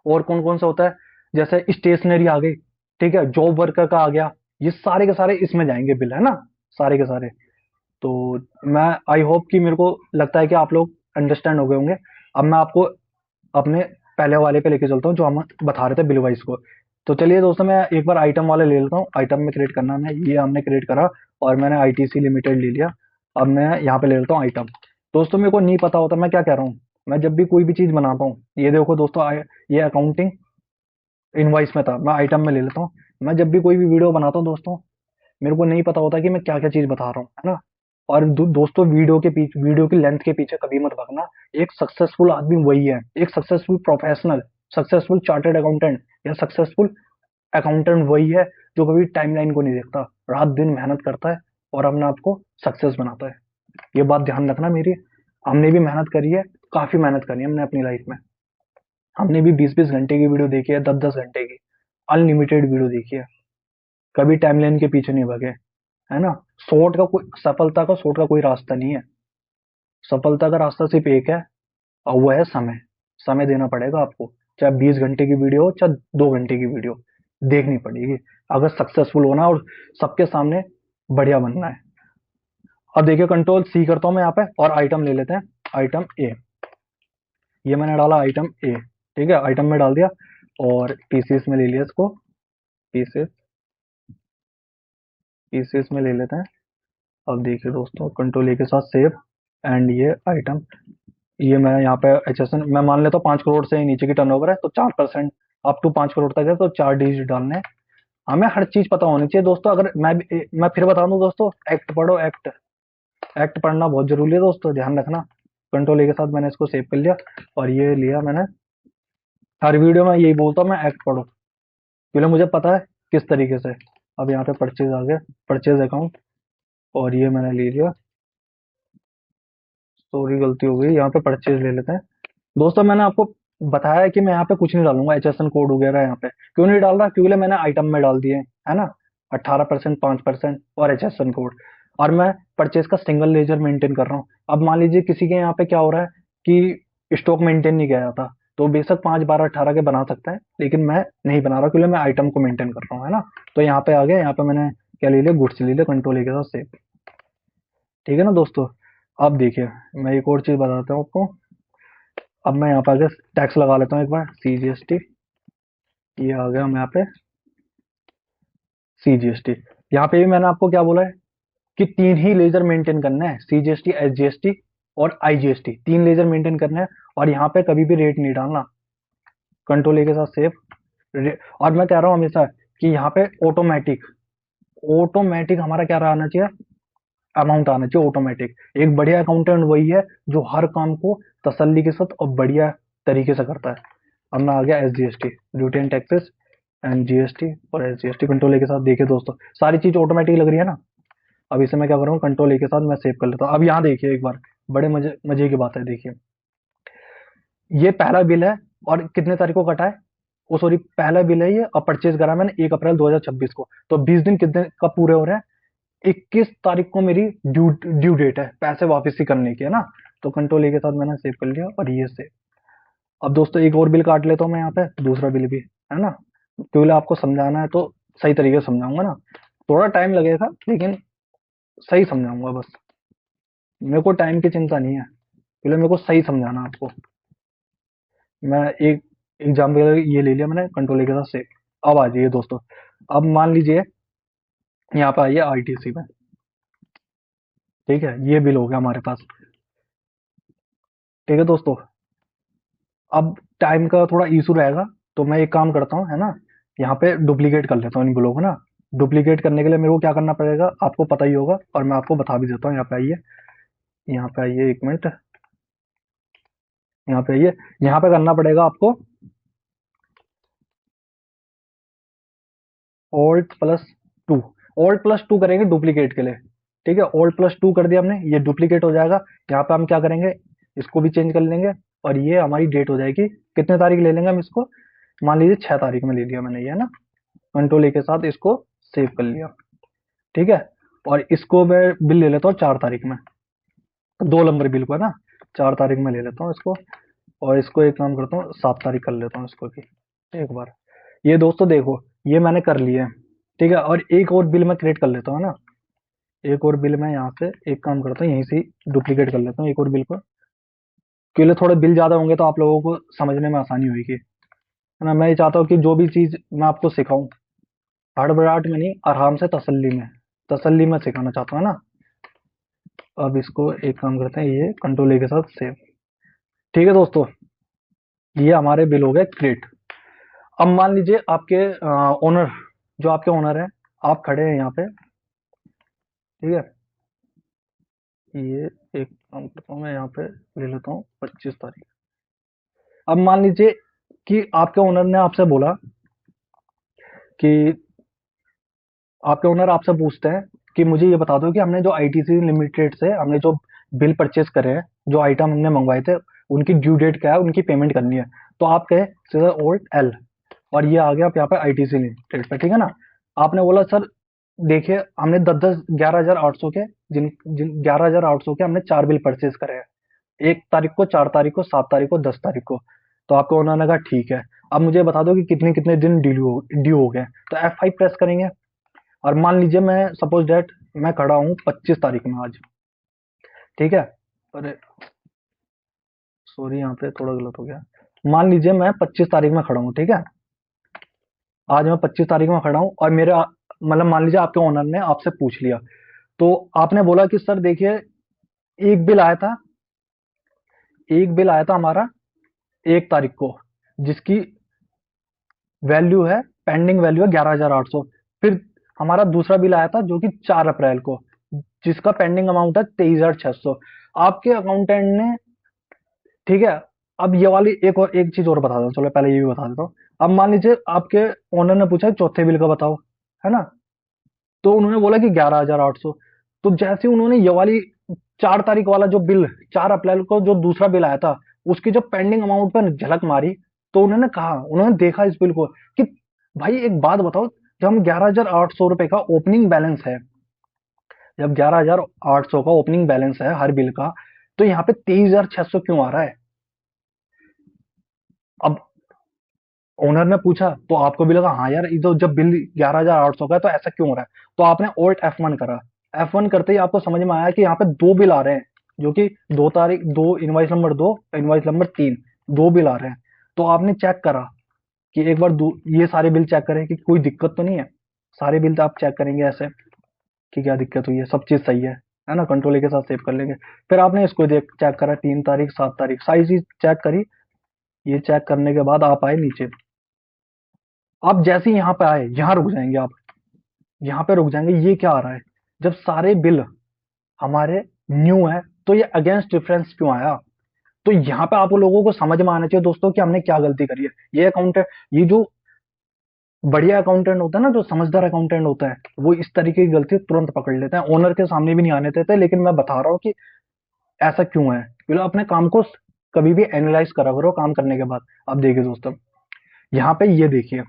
और कौन कौन सा होता है, जैसे स्टेशनरी आ गई, ठीक है, जॉब वर्कर का आ गया, ये सारे के सारे इसमें जाएंगे बिल, है ना, सारे के सारे। तो मैं आई होप कि, मेरे को लगता है कि आप लोग अंडरस्टैंड हो गए होंगे। अब मैं आपको अपने पहले वाले पे लेके चलता हूँ, जो हम बता रहे थे बिल वाइज को। तो चलिए दोस्तों, मैं एक बार आइटम वाले ले लेता हूँ। आइटम में क्रिएट करना है, ये हमने क्रिएट करा और मैंने आईटीसी लिमिटेड ले लिया। अब मैं यहाँ पे ले लेता हूँ आइटम। दोस्तों मेरे को नहीं पता होता मैं क्या कह रहा हूँ, मैं जब भी कोई भी चीज बनाता हूँ, ये देखो दोस्तों, ये अकाउंटिंग इनवाइस में था, मैं आइटम में ले लेता हूँ। मैं जब भी कोई भी वीडियो बनाता हूँ दोस्तों, मेरे को नहीं पता होता कि मैं क्या क्या चीज बता रहा हूँ, है ना। और दोस्तों, वीडियो की लेंथ के पीछे कभी मत भागना। एक सक्सेसफुल आदमी वही है, एक successful professional, successful chartered accountant या सक्सेसफुल अकाउंटेंट वही है जो कभी टाइमलाइन को नहीं देखता, रात दिन मेहनत करता है और अपने आप को सक्सेस बनाता है। ये बात ध्यान रखना मेरी। हमने भी मेहनत करी है, काफी मेहनत करी है हमने अपनी लाइफ में। हमने भी 20-20 घंटे की वीडियो देखी है, 10-10 घंटे की अनलिमिटेड वीडियो देखी है। कभी टाइमलाइन के पीछे नहीं भागे, है ना। सफलता का शॉर्ट का कोई रास्ता नहीं है। सफलता का रास्ता सिर्फ एक है, और वो है समय। समय देना पड़ेगा आपको, चाहे 20 घंटे की वीडियो हो, चाहे 2 घंटे की वीडियो, देखनी पड़ेगी अगर सक्सेसफुल होना और सबके सामने बढ़िया बनना है। अब देखिए, कंट्रोल सी करता हूं मैं यहाँ पे और आइटम ले लेते हैं, आइटम ए। ये मैंने डाला आइटम ए, ठीक है, आइटम में डाल दिया और पीसीस में ले लिया इसको, पीसेस, पीसेस में ले लेते हैं। अब देखिए दोस्तों, कंट्रोल ए के साथ सेव, एंड ये आइटम, ये मैं यहाँ पे एचएसएन मैं मान लेता हूँ 5 करोड़ से नीचे की टर्नओवर है तो 4%, अप टू 5 करोड़ तक है तो 4 डिजिट डालने हैं। हमें हर चीज पता होनी चाहिए दोस्तों। अगर मैं फिर बता दूं दोस्तों, एक्ट पढ़ो, एक्ट, एक्ट पढ़ना बहुत जरूरी है दोस्तों, ध्यान रखना। कंट्रोल ए के साथ मैंने इसको सेव कर लिया और ये लिया मैंने। हर वीडियो में यही बोलता हूँ मैं, एक्ट पढ़ो, क्योंकि मुझे पता है किस तरीके से। अब यहाँ पे परचेज आ गया, परचेज अकाउंट, और ये मैंने ले लिया, सॉरी गलती हो गई, यहाँ पे परचेज ले लेते हैं। दोस्तों मैंने आपको बताया है कि मैं यहाँ पे कुछ नहीं डालूंगा, एचएसएन कोड वगैरह यहाँ पे क्यों नहीं डाल रहा, क्योंकि मैंने आइटम में डाल दिए है ना, 18%, 5% और एचएसएन कोड। और मैं परचेज का सिंगल लेजर मेंटेन कर रहा हूँ। अब मान लीजिए किसी के यहाँ पे क्या हो रहा है कि स्टॉक मेंटेन नहीं किया जाता, तो बेशक 5, 12, 18 के बना सकता है, लेकिन मैं नहीं बना रहा क्योंकि मैं आइटम को मेंटेन कर रहा हूँ, है ना। तो यहाँ पे आ गया, यहाँ पे मैंने क्या ले लिया, गुड्स ले लिया, कंट्रोल के साथ सेव। ठीक है ना दोस्तों। अब देखिए मैं एक और चीज बताता हूँ आपको। अब मैं यहाँ पे आगे टैक्स लगा लेता हूँ एक बार, सीजीएसटी। ये आ गया हम यहाँ पे सीजीएसटी। यहाँ पे भी मैंने आपको क्या बोला है कि 3 ही लेजर मेंटेन करना है, सीजीएसटी, एसजीएसटी और आईजीएसटी, 3 लेजर मेंटेन करना है। और यहाँ पे कभी भी रेट नहीं डालना, कंट्रोल ए के साथ सेव। और मैं कह रहा हूँ हमेशा कि यहाँ पे ऑटोमेटिक, ऑटोमेटिक हमारा क्या रहना चाहिए, अमाउंट आना चाहिए ऑटोमेटिक। एक बढ़िया अकाउंटेंट वही है जो हर काम को तसल्ली के साथ और बढ़िया तरीके से करता है। अब मैं आ गया SGST, duty and taxes and GST और एसजीएसटी, कंट्रोल ए के साथ। देखिए दोस्तों सारी चीज ऑटोमेटिक लग रही है ना। अब इसे मैं क्या कर रहा हूँ, कंट्रोल ए के साथ मैं सेव कर लेता हूँ। अब यहाँ देखिए एक बार, बड़े मजे मजे की बात है। देखिए ये पहला बिल है और कितने तारीख को कटा है, वो सॉरी पहला बिल है ये, और परचेज करा मैंने 1 अप्रैल 2026 को। तो 20 दिन कितने कब पूरे हो रहे हैं, 21 तारीख को मेरी ड्यू डेट है पैसे वापसी करने की, है ना। तो कंट्रोल ए के साथ मैंने सेव कर लिया और ये सेव। अब दोस्तों एक और बिल काट लेता हूँ मैं यहाँ पे, दूसरा बिल भी, है ना, क्योंकि आपको समझाना है तो सही तरीके से समझाऊंगा ना। थोड़ा टाइम लगेगा लेकिन सही समझाऊंगा बस, मेरे को टाइम की चिंता नहीं है, क्योंकि मेरे को सही समझाना है आपको। मैं एक एग्जाम्पल ये ले लिया मैंने, कंट्रोल ए के साथ सेव। अब आ जाइए दोस्तों, अब मान लीजिए यहाँ पे आइए आईटीसी में। ठीक है, ये बिल हो गया हमारे पास। ठीक है दोस्तों, अब टाइम का थोड़ा इशू रहेगा, तो मैं एक काम करता हूँ, है ना, यहाँ पे डुप्लीकेट कर लेता हूँ इन बिलों को ना। डुप्लीकेट करने के लिए मेरे को क्या करना पड़ेगा आपको पता ही होगा, और मैं आपको बता भी देता हूँ। यहाँ पे आइए, यहाँ पे आइए, एक मिनट, यहाँ पे आइए। यहाँ पे करना पड़ेगा आपको Alt+2। Alt+2 करेंगे डुप्लीकेट के लिए। ठीक है, Alt+2 कर दिया हमने, ये डुप्लीकेट हो जाएगा। यहाँ पे हम क्या करेंगे, इसको भी चेंज कर लेंगे, और ये हमारी डेट हो जाएगी। कितने तारीख ले लेंगे हम इसको, मान लीजिए 6 तारीख में ले लिया मैंने ये, है ना। कंट्रोल ए के साथ इसको सेव कर लिया। ठीक है, और इसको मैं बिल ले लेता हूँ 4 तारीख में, 2 नंबर बिल को, है ना, 4 तारीख में ले लेता हूँ इसको। और इसको एक काम करता हूँ, 7 तारीख कर लेता हूँ इसको भी एक बार। ये दोस्तों देखो, ये मैंने कर लिया है। ठीक है, और एक और बिल मैं क्रिएट कर लेता हूँ ना, एक और बिल मैं यहाँ से एक काम करता हूँ, यहीं से डुप्लीकेट कर लेता हूँ एक और बिल को, क्योंकि थोड़े बिल ज्यादा होंगे तो आप लोगों को समझने में आसानी होगी, है ना। मैं ये चाहता हूँ कि जो भी चीज मैं आपको सिखाऊं, हड़बड़ाहट में नहीं, आराम से तसल्ली में सिखाना चाहता हूँ ना। अब इसको एक काम करते हैं, ये कंट्रोल ए के साथ सेव। ठीक है दोस्तों, ये हमारे बिल हो गए क्रिएट। अब मान लीजिए आपके ओनर, जो आपके ओनर है, आप खड़े हैं यहाँ पे। ठीक है, ये एक काम करता हूँ मैं, यहाँ पे ले लेता हूँ 25 तारीख। अब मान लीजिए कि आपके ओनर ने आपसे बोला कि, आपके ओनर आपसे पूछते हैं कि मुझे ये बता दो कि हमने जो आईटीसी लिमिटेड से हमने जो बिल परचेज करे हैं, जो आइटम हमने मंगवाए थे, उनकी ड्यू डेट क्या है, उनकी पेमेंट करनी है। तो आप कहे सीधा Alt+L, और ये आ गया आप यहाँ पे आईटीसी लिमिटेड पे। ठीक है ना। आपने बोला सर देखिए हमने 10-10, 11,800 के, जिन जिन 11,800 के हमने 4 बिल परचेज करे हैं, 1 तारीख को, 4 तारीख को, 7 तारीख को, 10 तारीख को। तो आपको उन्होंने कहा ठीक है, अब मुझे बता दो कि कितने कितने दिन ड्यू हो गए। तो F5 प्रेस करेंगे, और मान लीजिए मैं सपोज डेट मैं खड़ा हूँ 25 तारीख में आज। ठीक है, अरे सॉरी यहाँ पे थोड़ा गलत हो गया। मान लीजिए मैं 25 तारीख में खड़ा हूँ। ठीक है, आज मैं 25 तारीख में खड़ा हूँ, और मेरे मतलब मान लीजिए आपके ओनर ने आपसे पूछ लिया, तो आपने बोला कि सर देखिए एक बिल आया था, एक बिल आया था हमारा 1 तारीख को, जिसकी वैल्यू है, पेंडिंग वैल्यू है 11,800। फिर हमारा दूसरा बिल आया था जो कि 4 अप्रैल को, जिसका पेंडिंग अमाउंट है 23,600। आपके अकाउंटेंट ने, ठीक है, अब ये वाली एक चीज और बता दो, चलो पहले ये भी बता देता हूँ। अब मान लीजिए आपके ओनर ने पूछा चौथे बिल का बताओ, है ना, तो उन्होंने बोला कि 11,800। तो जैसे उन्होंने ये वाली 4 तारीख वाला जो बिल, 4 अप्रैल को जो दूसरा बिल आया था, उसकी जो पेंडिंग अमाउंट पर झलक मारी, तो उन्होंने कहा, उन्होंने देखा इस बिल को कि भाई एक बात बताओ, जब हम 11,800 रुपए का ओपनिंग बैलेंस है, जब 11,800 का ओपनिंग बैलेंस है हर बिल का, तो यहाँ पे 23,600 क्यों आ रहा है? अब ओनर ने पूछा तो आपको भी लगा हाँ यार, ये तो जब बिल 11,800 का है तो ऐसा क्यों हो रहा है? तो आपने ऑल्ट F1 करा। F1 करते ही आपको समझ में आया कि यहाँ पे दो बिल आ रहे हैं, जो कि 2 तारीख, दो इनवाइस नंबर 2, इनवाइस नंबर 3, दो बिल आ रहे हैं। तो आपने चेक करा कि एक बार ये सारे बिल चेक करें कि कोई दिक्कत तो नहीं है। सारे बिल तो आप चेक करेंगे ऐसे कि क्या दिक्कत हुई है, सब चीज सही है ना, कंट्रोल के साथ सेव कर लेंगे। फिर आपने इसको देख चेक करा, 3 तारीख, 7 तारीख, सारी चीज चेक करी। ये चेक करने के बाद आप आए नीचे। आप जैसे ही यहाँ पे आए, यहाँ रुक जाएंगे आप, यहाँ पे रुक जाएंगे। ये क्या आ रहा है? जब सारे बिल हमारे न्यू है, तो ये अगेंस्ट डिफरेंस क्यों आया? तो यहाँ पे आप लोगों को समझ में आना चाहिए दोस्तों कि हमने क्या गलती करी है। ये अकाउंटेंट, ये जो बढ़िया अकाउंटेंट होता है ना, जो समझदार अकाउंटेंट होता है, वो इस तरीके की गलती तुरंत पकड़ लेते हैं। ओनर के सामने भी नहीं आने देते, लेकिन मैं बता रहा हूँ कि ऐसा क्यों है। मतलब अपने काम को कभी भी एनालाइज करा करो काम करने के बाद। अब देखिए दोस्तों, यहाँ पे ये देखिए,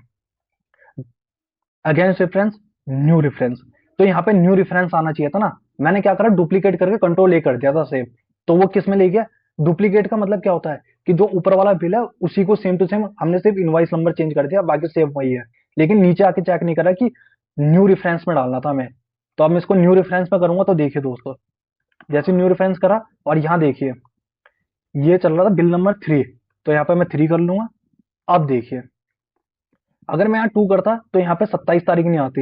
अगेंस्ट रेफरेंस, न्यू रेफरेंस। तो यहाँ पे न्यू रेफरेंस आना चाहिए था ना। मैंने क्या करा, डुप्लीकेट करके कंट्रोल ए कर दिया था सेव। तो वो किस में ले गया? डुप्लीकेट का मतलब क्या होता है कि जो ऊपर वाला बिल है उसी को सेम टू सेम हमने सिर्फ इनवाइस नंबर चेंज कर दिया, बाकी सेव वही है। लेकिन नीचे आके चेक नहीं करा कि न्यू रेफरेंस में डालना था हमें। तो अब मैं इसको न्यू रेफरेंस में करूंगा। तो देखिए दोस्तों, जैसे न्यू रेफरेंस करा और यहाँ देखिए, ये चल रहा था बिल नंबर 3। तो यहाँ पे मैं 3 कर लूंगा। अब देखिए, अगर मैं यहाँ 2 करता तो यहाँ पे 27 तारीख नहीं आती,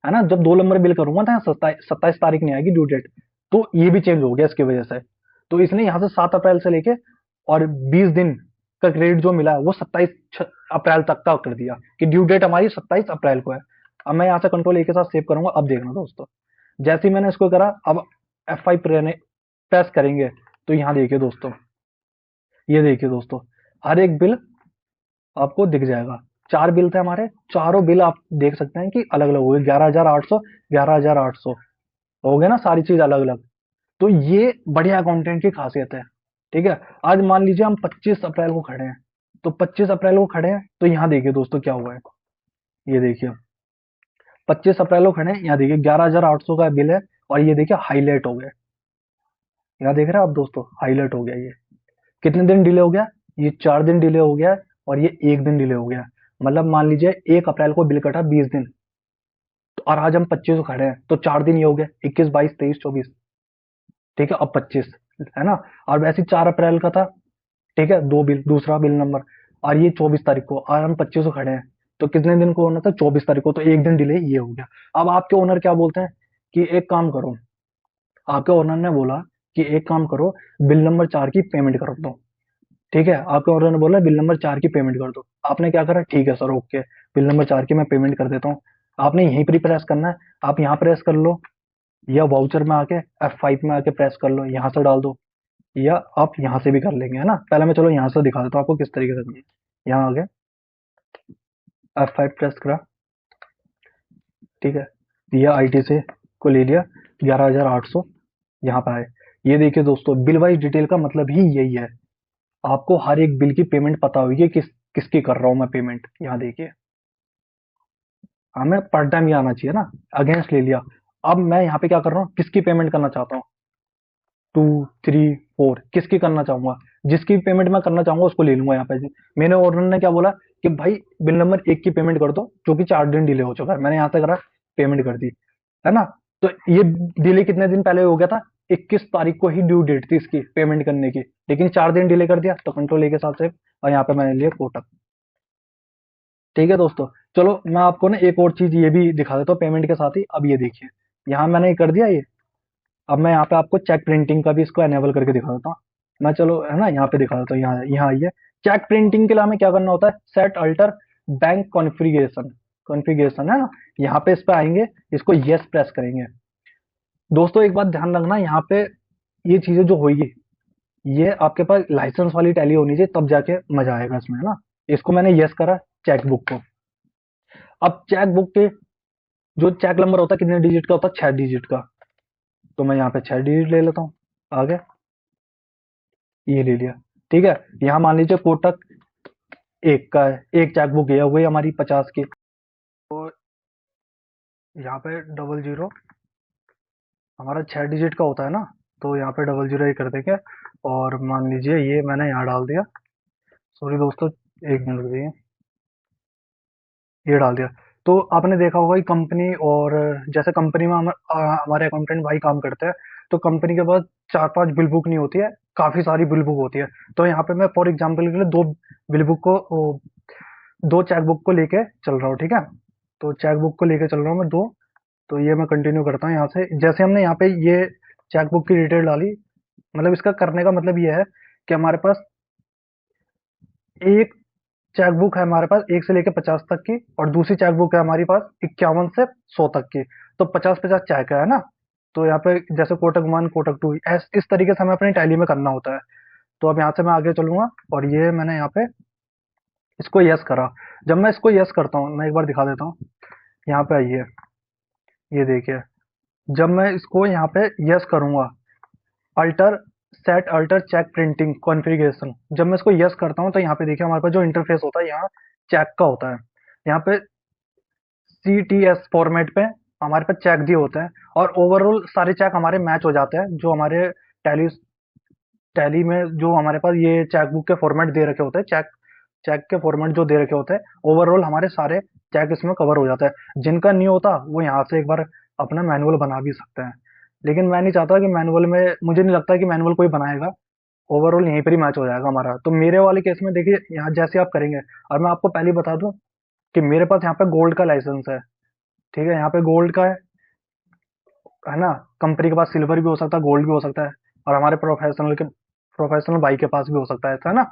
है ना। जब 2 नंबर बिल करूंगा तो यहाँ 27 तारीख नहीं आएगी ड्यू डेट। तो ये भी चेंज हो गया इसकी वजह से। तो इसने यहाँ से 7 अप्रैल से लेके और 20 दिन का क्रेडिट जो मिला है वो 27 अप्रैल तक का कर दिया कि ड्यू डेट हमारी 27 अप्रैल को है। अब मैं यहाँ से कंट्रोल ए के साथ सेव करूंगा। अब देखना दोस्तों, जैसे ही मैंने इसको करा, अब F5 प्रेस करेंगे, तो यहाँ देखिए दोस्तों, ये देखिए दोस्तों, हर एक बिल आपको दिख जाएगा। 4 बिल थे हमारे, चारों बिल आप देख सकते हैं कि अलग अलग हो गए। 11,800, 11,800 हो गए ना, सारी चीज अलग अलग। तो ये बढ़िया अकाउंटेंट की खासियत है। ठीक है। आज मान लीजिए हम 25 अप्रैल को खड़े हैं, तो 25 अप्रैल को खड़े हैं, तो यहाँ देखिए दोस्तों क्या हुआ है। ये देखिए, 25 अप्रैल को खड़े हैं, यहाँ देखिए 11,800 का बिल है, और ये देखिए हाईलाइट हो गया। यहाँ देख रहे हैं आप दोस्तों, हाईलाइट हो गया। ये कितने दिन डिले हो गया? ये 4 दिन डिले हो गया है, और ये 1 दिन डिले हो गया। मतलब मान लीजिए 1 अप्रैल को बिल कटा 20 दिन, तो और आज हम 25 को खड़े हैं, तो 4 दिन ये हो गए, 21, 22, 23, 24। ठीक है, अब 25, है ना। और वैसे 4 अप्रैल का था, ठीक है, दो बिल, दूसरा बिल नंबर, और ये 24 तारीख को, और हम 25 को खड़े हैं, तो कितने दिन को होना था? 24 तारीख को। तो 1 दिन डिले ये हो गया। अब आपके ओनर क्या बोलते हैं कि एक काम करो, आपके ओनर ने बोला कि एक काम करो, बिल नंबर 4 की पेमेंट कर दो। ठीक है, आपके ऑर्डर ने बोला बिल नंबर 4 की पेमेंट कर दो। आपने क्या करा? ठीक है सर, ओके, बिल नंबर 4 की मैं पेमेंट कर देता हूँ। आपने यहीं पर प्रेस करना है। आप यहाँ प्रेस कर लो, या वाउचर में आके F5 में आके प्रेस कर लो, यहाँ से डाल दो, या आप यहाँ से भी कर लेंगे, है ना। पहले मैं चलो यहाँ से दिखा देता हूँ आपको किस तरीके से करनी है। यहाँ आ गए, F5 प्रेस करा, ठीक है, दिया IT से को ले लिया, 11,800 यहाँ पे आए। ये देखिए दोस्तों, बिल वाइज डिटेल का मतलब ही यही है, आपको हर एक बिल की पेमेंट पता होगी कि किसकी कर रहा हूं मैं पेमेंट। यहाँ देखिए, हमें पर टाइम ये आना चाहिए ना, अगेंस्ट ले लिया। अब मैं यहाँ पे क्या कर रहा हूँ, किसकी पेमेंट करना चाहता हूँ? 2, 3, 4, किसकी करना चाहूंगा? जिसकी पेमेंट मैं करना चाहूंगा उसको ले लूंगा यहाँ पे। मैंने ओनर ने क्या बोला कि भाई बिल नंबर 1 की पेमेंट कर दो, जो कि 4 दिन डिले हो चुका है। मैंने यहाँ से करा, पेमेंट कर दी, है ना। तो ये डिले कितने दिन पहले हो गया था? 21 तारीख को ही ड्यू डेट थी इसकी पेमेंट करने की, लेकिन 4 दिन डिले कर दिया। तो कंट्रोल ए के साथ से, और यहाँ पे मैंने लिया कोटक। ठीक है दोस्तों, चलो मैं आपको ना एक और चीज ये भी दिखा देता हूँ पेमेंट के साथ ही। अब ये देखिए, यहाँ मैंने कर दिया ये। अब मैं यहाँ पे आपको चेक प्रिंटिंग का भी इसको एनेबल करके दिखा देता हूँ। मैं चलो, है ना, यहाँ पे दिखा देता हूँ। यहाँ यहाँ आइए, चेक प्रिंटिंग के लिए हमें क्या करना होता है? Set alter bank configuration, configuration, है ना। यहाँ पे इस पे आएंगे, इसको यस प्रेस करेंगे। दोस्तों एक बात ध्यान रखना, यहाँ पे ये चीजें जो होगी, ये आपके पास लाइसेंस वाली टैली होनी चाहिए, तब जाके मजा आएगा इसमें, है ना। इसको मैंने यस करा, चेकबुक को। अब चेकबुक के जो चेक नंबर होता है कितने डिजिट का होता है? 6 डिजिट का। तो मैं यहाँ पे 6 डिजिट ले लेता हूँ। आगे ये ले लिया। ठीक है, यहाँ मान लीजिए कोटक एक का है, एक चेकबुक है, वही हमारी 50 की। तो यहाँ पे 00 हमारा 6 डिजिट का होता है ना, तो यहाँ पे 00 ही कर देंगे। और मान लीजिए ये मैंने यहाँ डाल दिया। सॉरी दोस्तों, 1 मिनट रुकिए, ये डाल दिया। तो आपने देखा होगा कि कंपनी, और जैसे कंपनी में हमारे अकाउंटेंट भाई काम करते हैं, तो कंपनी के पास 4-5 बिल बुक नहीं होती है, काफी सारी बिल बुक होती है। तो यहाँ पे मैं फॉर एग्जाम्पल के लिए दो बिल बुक को दो चेक बुक को लेके चल रहा हूँ। ठीक है, तो चेक बुक को लेके चल रहा हूँ मैं दो। तो ये मैं कंटिन्यू करता हूँ यहाँ से। जैसे हमने यहाँ पे ये चेक बुक की डिटेल डाली, मतलब इसका करने का मतलब ये है कि हमारे पास एक चेक बुक है हमारे पास 1 से लेके 50 तक की, और दूसरी चेक बुक है हमारी पास 51 से 100 तक की। तो 50-50 चेक है ना। तो यहाँ पे जैसे कोटक 1 कोटक 2 इस तरीके से हमें अपनी टैली में करना होता है। तो अब यहाँ से मैं आगे चलूंगा, और ये मैंने यहाँ पे इसको यस करा। जब मैं इसको यस करता हूँ, मैं एक बार दिखा देता हूँ। यहाँ पे आइए, ये देखिए, जब मैं इसको यहाँ पे यस करूंगा, alter set alter cheque printing configuration, जब मैं इसको यस करता हूँ, तो यहाँ पे देखिए हमारे पास जो इंटरफेस होता है यहाँ चेक का होता है। यहाँ पे CTS फॉर्मेट पे हमारे पास चेक दिए होते हैं, और ओवरऑल सारे चेक हमारे मैच हो जाते हैं, जो हमारे टैली टैली में जो हमारे पास ये चेक बुक के फॉर्मेट दे रखे होते हैं, चेक चेक के फॉर्मेट जो दे रखे होते हैं, ओवरऑल हमारे सारे चेक इसमें कवर हो जाता है। जिनका नहीं होता वो यहाँ से एक बार अपना मैनुअल बना भी सकते हैं, लेकिन मैं नहीं चाहता कि मैनुअल में, मुझे नहीं लगता कि मैनुअल कोई बनाएगा। ओवरऑल यहीं पर ही मैच हो जाएगा हमारा। तो मेरे वाले केस में देखिए, यहाँ जैसे आप करेंगे, और मैं आपको पहले ही बता दूं कि मेरे पास यहाँ पे गोल्ड का लाइसेंस है। ठीक है, यहाँ पे गोल्ड का है ना। कंपनी के पास सिल्वर भी हो सकता है, गोल्ड भी हो सकता है, और हमारे प्रोफेशनल भाई के पास भी हो सकता है, ऐसा है ना।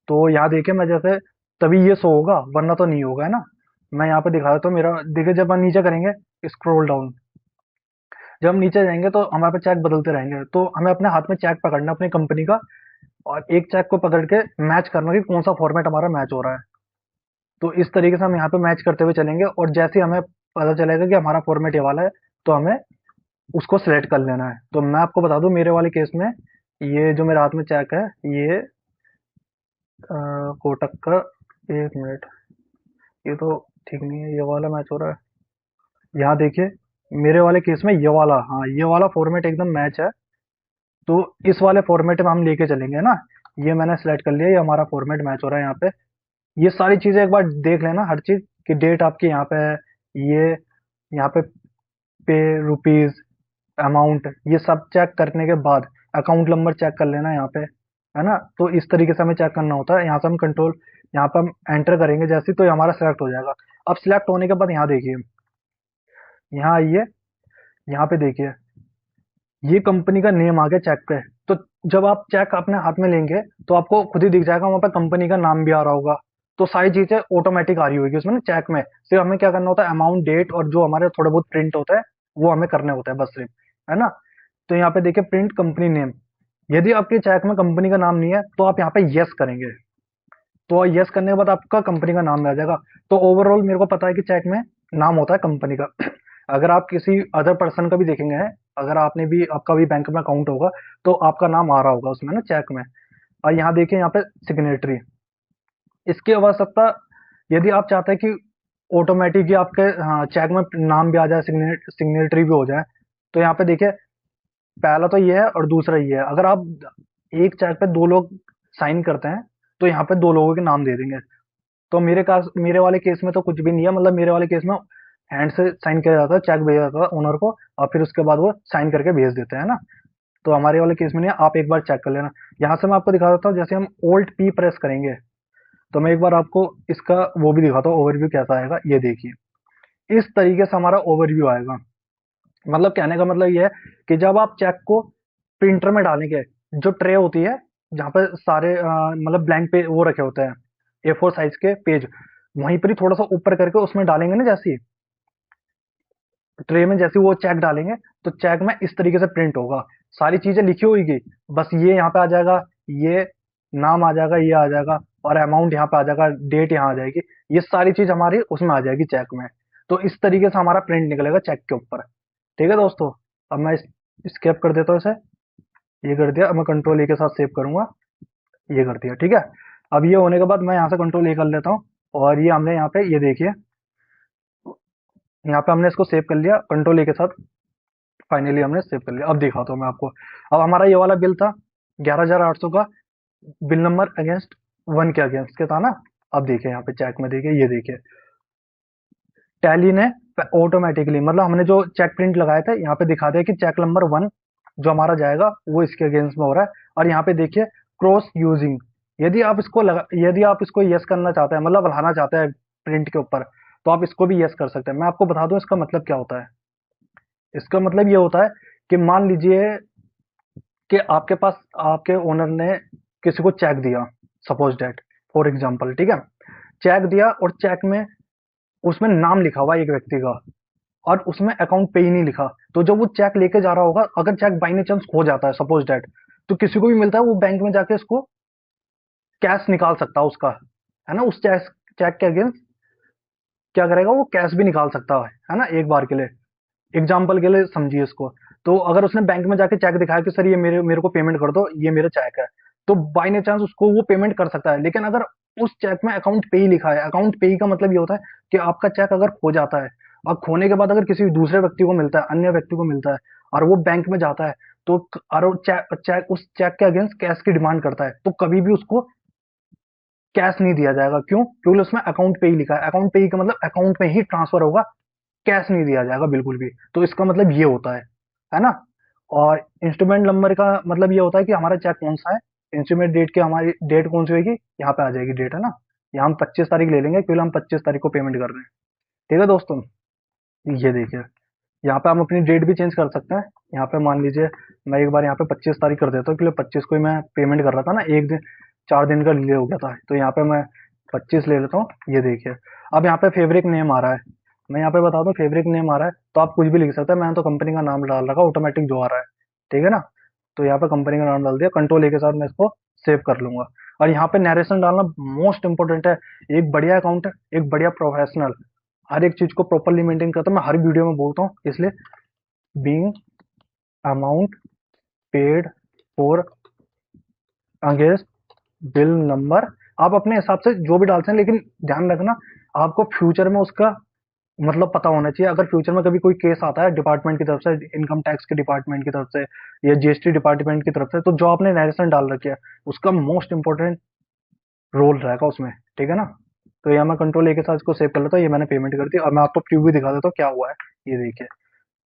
तो यहाँ देखिए, मैं जैसे तभी ये शो होगा, वरना तो नहीं होगा, है ना। मैं यहाँ पे दिखा देता हूँ मेरा। देखिए, जब हम नीचे करेंगे स्क्रॉल डाउन, जब हम नीचे जाएंगे तो हमारे पे चेक बदलते रहेंगे। तो हमें अपने हाथ में चेक पकड़ना अपनी कंपनी का, और एक चेक को पकड़ के मैच करना कि कौन सा फॉर्मेट हमारा मैच हो रहा है। तो इस तरीके से हम यहाँ पे मैच करते हुए चलेंगे, और जैसे ही हमें पता चलेगा कि हमारा फॉर्मेट ये वाला है, तो हमें उसको सिलेक्ट कर लेना है। तो मैं आपको बता दूं, मेरे वाले केस में ये जो मेरे हाथ में चेक है, ये कोटक का, 1 मिनट, ये तो ठीक नहीं है, ये वाला मैच हो रहा है। यहाँ देखिए, मेरे वाले केस में ये वाला, हाँ ये वाला फॉर्मेट एकदम मैच है। तो इस वाले फॉर्मेट में हम लेके चलेंगे ना। ये मैंने सेलेक्ट कर लिया, ये हमारा फॉर्मेट मैच हो रहा है यहाँ पे। ये सारी चीजें एक बार देख लेना, हर चीज की डेट आपकी यहाँ पे है, ये यहाँ पे रुपीज, अमाउंट, ये सब चेक करने के बाद अकाउंट नंबर चेक कर लेना यहाँ पे, है ना। तो इस तरीके से हमें चेक करना होता है। यहाँ से हम कंट्रोल, यहाँ पे हम एंटर करेंगे जैसे ही, तो ये हमारा सिलेक्ट हो जाएगा। अब सिलेक्ट होने के बाद यहाँ देखिए, यहाँ आइए, यहाँ पे देखिए, ये कंपनी का नेम आ गया चेक पे। तो जब आप चेक अपने हाथ में लेंगे, तो आपको खुद ही दिख जाएगा, वहां पर कंपनी का नाम भी आ रहा होगा। तो सारी चीजें ऑटोमेटिक आ रही होगी उसमें ना चेक में। सिर्फ हमें क्या करना होता है, अमाउंट, डेट, और जो हमारे थोड़े बहुत प्रिंट होता है वो हमें करने होता है बस, सिर्फ, है ना। तो यहाँ पे देखिए, प्रिंट कंपनी नेम, यदि आपके चेक में कंपनी का नाम नहीं है, तो आप यहाँ पे यस करेंगे। तो यस करने के बाद आपका कंपनी का नाम आ जाएगा। तो ओवरऑल मेरे को पता है कि चेक में नाम होता है कंपनी का। अगर आप किसी अदर पर्सन का भी देखेंगे, अगर आपने भी, आपका भी बैंक में अकाउंट होगा, तो आपका नाम आ रहा होगा उसमें ना चेक में। और यहाँ देखिए, यहाँ पे सिग्नेटरी, इसकी आवश्यकता, यदि आप चाहते हैं कि ऑटोमेटिक ही आपके, हाँ, चेक में नाम भी आ जाए, सिग्नेटरी भी हो जाए, तो यहाँ पे देखिए, पहला तो ये है और दूसरा ये है। अगर आप एक चेक पे दो लोग साइन करते हैं, तो यहाँ पे दो लोगों के नाम दे देंगे। तो मेरे वाले केस में तो कुछ भी नहीं है, मतलब मेरे वाले केस में हैंड से साइन किया जाता है, चेक भेजा जाता है ओनर को, और फिर उसके बाद वो साइन करके भेज देते हैं ना। तो हमारे वाले केस में नहीं है, आप एक बार चेक कर लेना। यहाँ से मैं आपको दिखा देता हूँ, जैसे हम ओल्ड पी प्रेस करेंगे, तो मैं एक बार आपको इसका वो भी दिखाता हूँ, ओवरव्यू कैसा आएगा, ये देखिए। इस तरीके से हमारा ओवरव्यू आएगा। मतलब कहने का मतलब ये है कि जब आप चेक को प्रिंटर में डालेंगे, जो ट्रे होती है जहाँ पे सारे मतलब ब्लैंक पे वो रखे होते हैं, A4 साइज के पेज, वहीं पर ही थोड़ा सा ऊपर करके उसमें डालेंगे ना, जैसे ही ट्रे में जैसे वो चेक डालेंगे, तो चेक में इस तरीके से प्रिंट होगा, सारी चीजें लिखी होगी, बस ये यहाँ पे आ जाएगा, ये नाम आ जाएगा, ये आ जाएगा, और अमाउंट यहाँ पे आ जाएगा, डेट यहाँ आ जाएगी, ये सारी चीज हमारी उसमें आ जाएगी चेक में। तो इस तरीके से हमारा प्रिंट निकलेगा चेक के ऊपर। ठीक है दोस्तों, अब मैं स्केप कर देता हूँ इसे, ये कर दिया। अब मैं कंट्रोल ए के साथ सेव करूंगा, ये कर दिया, ठीक है। अब ये होने के बाद मैं यहाँ से कंट्रोल ए कर लेता हूँ, और ये हमने यहाँ पे, ये देखिए यहाँ पे हमने इसको सेव कर लिया कंट्रोल ए के साथ। फाइनली हमने सेव कर लिया। अब दिखाता हूँ मैं आपको। अब हमारा ये वाला बिल था 11,800 का, बिल नंबर अगेंस्ट 1 के अगेंस्ट के था ना। अब देखिए यहाँ पे चेक में, देखिए ये देखिए टैली ने ऑटोमेटिकली, मतलब हमने जो चेक प्रिंट लगाया था यहाँ पे दिखा दिया कि चेक नंबर 1 जो हमारा जाएगा वो इसके अगेंस्ट में हो रहा है। और यहाँ पे देखिए क्रॉस यूजिंग, यदि आप इसको यस करना चाहते हैं, मतलब बढ़ाना चाहते हैं प्रिंट के ऊपर, तो आप इसको भी यस कर सकते हैं। मैं आपको बता दूं इसका मतलब क्या होता है। इसका मतलब ये होता है कि मान लीजिए कि आपके पास, आपके ओनर ने किसी को चेक दिया, सपोज डेट फॉर एग्जांपल, ठीक है। चेक दिया और चेक में उसमें नाम लिखा हुआ एक व्यक्ति का, और उसमें अकाउंट पे ही नहीं लिखा। तो जब वो चेक लेके जा रहा होगा, अगर चेक बाई चांस खो जाता है सपोज डेट, तो किसी को भी मिलता है, वो बैंक में जाके उसको कैश निकाल सकता है उसका, है ना। उस चेक चेक के अगेंस्ट क्या करेगा, वो कैश भी निकाल सकता है ना, एक बार के लिए। एग्जाम्पल के लिए समझिए इसको। तो अगर उसने बैंक में जाके चेक दिखाया कि सर ये मेरे मेरे को पेमेंट कर दो, ये मेरा चेक है, तो बाई चांस उसको वो पेमेंट कर सकता है। लेकिन अगर उस चेक में अकाउंट पे ही लिखा है, अकाउंट पे ही का मतलब ये होता है कि आपका चेक अगर खो जाता है, और खोने के बाद अगर किसी दूसरे व्यक्ति को मिलता है, अन्य व्यक्ति को मिलता है, और वो बैंक में जाता है, तो और वो चेक उस चेक के अगेंस्ट कैश की डिमांड करता है, तो कभी भी उसको कैश नहीं दिया जाएगा। क्यों? क्योंकि उसमें अकाउंट पे ही लिखा है। अकाउंट पे ही का मतलब अकाउंट में ही ट्रांसफर होगा, कैश नहीं दिया जाएगा बिल्कुल भी। तो इसका मतलब ये होता है ना। और इंस्ट्रूमेंट नंबर का मतलब ये होता है कि हमारा चेक कौन सा है। इंस्ट्रूमेंट डेट की हमारी डेट कौन सी होगी, यहाँ पे आ जाएगी डेट, है ना। यहाँ हम 25 तारीख ले लेंगे, क्योंकि हम 25 तारीख को पेमेंट कर रहे हैं, ठीक है दोस्तों। ये देखिए यहाँ पे हम अपनी डेट भी चेंज कर सकते हैं। यहाँ पे मान लीजिए मैं एक बार यहाँ पे 25 तारीख कर देता हूँ, क्योंकि 25 को ही मैं पेमेंट कर रहा था ना, एक दिन 4 दिन का डिले हो गया था। तो यहाँ पे मैं 25 ले लेता हूँ, ये देखिए। अब यहाँ पे फेब्रिक नेम आ रहा है, मैं यहाँ पे बता दूं फेब्रिक नेम आ रहा है, तो आप कुछ भी लिख सकते हैं। मैंने तो कंपनी का नाम डाल रखा ऑटोमेटिक जो आ रहा है, ठीक है ना। तो यहाँ पे कंपनी का नाम डाल दिया, कंट्रोल ए के साथ मैं इसको सेव कर लूंगा। और यहाँ पे नरेशन डालना मोस्ट इंपॉर्टेंट है। एक बढ़िया अकाउंट, एक बढ़िया प्रोफेशनल हर एक चीज को प्रॉपरली मेंटेन करता है। मैं हर वीडियो में बोलता हूँ, इसलिए being amount paid for against bill number, आप अपने हिसाब से जो भी डालते हैं, लेकिन ध्यान रखना आपको फ्यूचर में उसका मतलब पता होना चाहिए। अगर फ्यूचर में कभी कोई केस आता है डिपार्टमेंट की तरफ से, इनकम टैक्स के डिपार्टमेंट की तरफ से, या जीएसटी डिपार्टमेंट की तरफ से, तो जो आपने नरेशन डाल रखी है उसका मोस्ट इंपॉर्टेंट रोल रहेगा उसमें, ठीक है ना। तो यहाँ मैं कंट्रोल ए के साथ इसको सेव कर लेता हूँ। ये मैंने पेमेंट कर दी, और मैं आपको प्रीव्यू दिखा देता हूँ क्या हुआ है। ये देखिए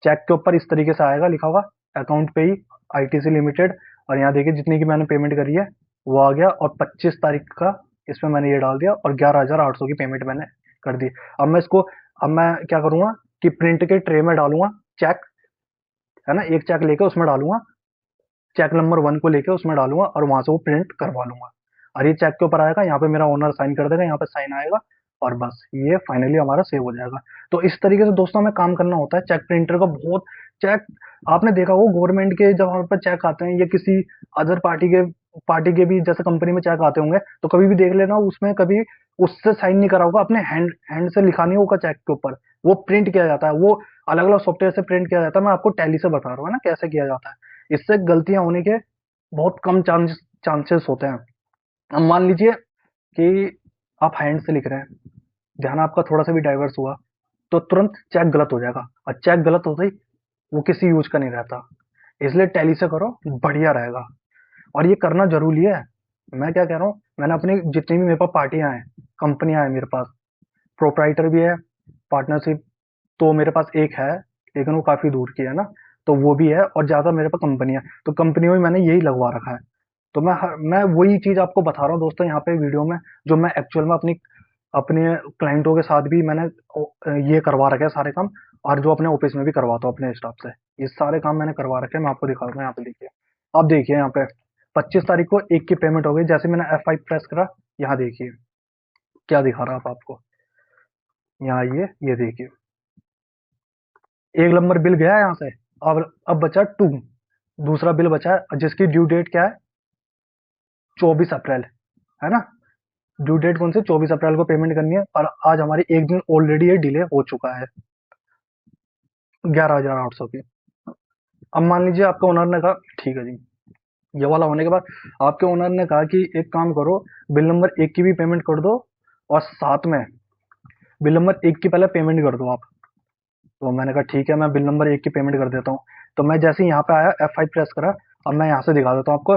चेक के ऊपर इस तरीके से आएगा, लिखा होगा अकाउंट पे ही आईटीसी लिमिटेड, और यहाँ देखिए जितनी की मैंने पेमेंट करी है वो आ गया, और 25 तारीख का इसमें मैंने ये डाल दिया, और 11,800 की पेमेंट मैंने कर दी। अब मैं इसको, अब मैं क्या करूंगा कि प्रिंट के ट्रे में डालूंगा चेक, है ना। एक चेक लेके उसमें डालूंगा, चेक नंबर 1 को लेके उसमें डालूंगा, और वहां से वो प्रिंट करवा लूंगा। और ये चेक के ऊपर आएगा, यहाँ पे मेरा ओनर साइन कर देगा, यहाँ पे साइन आएगा, और बस ये फाइनली हमारा सेव हो जाएगा। तो इस तरीके से दोस्तों हमें काम करना होता है। चेक प्रिंटर का बहुत, चेक आपने देखा होगा गवर्नमेंट के जब हमारे पास चेक आते हैं, या किसी अदर पार्टी के भी जैसे कंपनी में चेक आते होंगे, तो कभी भी देख लेना उसमें कभी उससे साइन नहीं करा होगा, अपने हैंड हैंड से लिखा नहीं होगा चेक के ऊपर, वो प्रिंट किया जाता है। वो अलग अलग सॉफ्टवेयर से प्रिंट किया जाता है। मैं आपको टैली से बता रहा हूँ, है ना, कैसे किया जाता है। इससे गलतियां होने के बहुत कम चांसेस होते हैं। अब मान लीजिए कि आप हैंड से लिख रहे हैं, ध्यान आपका थोड़ा सा भी डाइवर्स हुआ, तो तुरंत चेक गलत हो जाएगा, और चेक गलत होते ही वो किसी यूज का नहीं रहता। इसलिए टैली से करो, बढ़िया रहेगा। और ये करना जरूरी है। मैं क्या कह रहा हूँ, मैंने अपनी जितनी भी मेरे पास पार्टियां हैं, कंपनियां हैं मेरे पास, प्रोप्राइटर भी है, पार्टनरशिप तो मेरे पास एक है, लेकिन वो काफी दूर की है ना। तो वो भी है, और ज्यादा मेरे पास कंपनियां, तो कंपनियों में मैंने यही लगवा रखा है। तो मैं वही चीज आपको बता रहा हूँ दोस्तों यहाँ पे वीडियो में, जो मैं एक्चुअल में अपनी अपने क्लाइंटों के साथ भी मैंने ये करवा रखे हैं सारे काम, और जो अपने ऑफिस में भी करवाता हूँ अपने स्टाफ से। ये सारे काम मैंने करवा रखे हैं, मैं आपको दिखाता हूँ। यहाँ पे देखिए, अब देखिए यहाँ पे 25 तारीख को एक की पेमेंट हो गई, जैसे मैंने F5 प्रेस करा, यहाँ देखिए क्या दिखा रहा है अब आपको। यहाँ आइए, ये देखिए एक नंबर बिल गया है यहाँ से। अब बचा 2, दूसरा बिल बचा है, जिसकी ड्यू डेट क्या है, 24 अप्रैल, है ना। ड्यू डेट कौन सी, 24 अप्रैल को पेमेंट करनी है, और आज हमारी एक दिन ऑलरेडी ये डिले हो चुका है 11,800 की। अब मान लीजिए आपका ओनर ने कहा ठीक है जी, ये वाला होने के बाद आपके ओनर ने कहा कि एक काम करो, बिल नंबर 1 की भी पेमेंट कर दो और साथ में बिल नंबर 1 की पहले पेमेंट कर दो आप। तो मैंने कहा ठीक है, मैं बिल नंबर 1 की पेमेंट कर देता हूँ। तो मैं जैसे ही यहाँ पे आया F5 प्रेस करा। अब मैं यहाँ से दिखा देता हूँ आपको,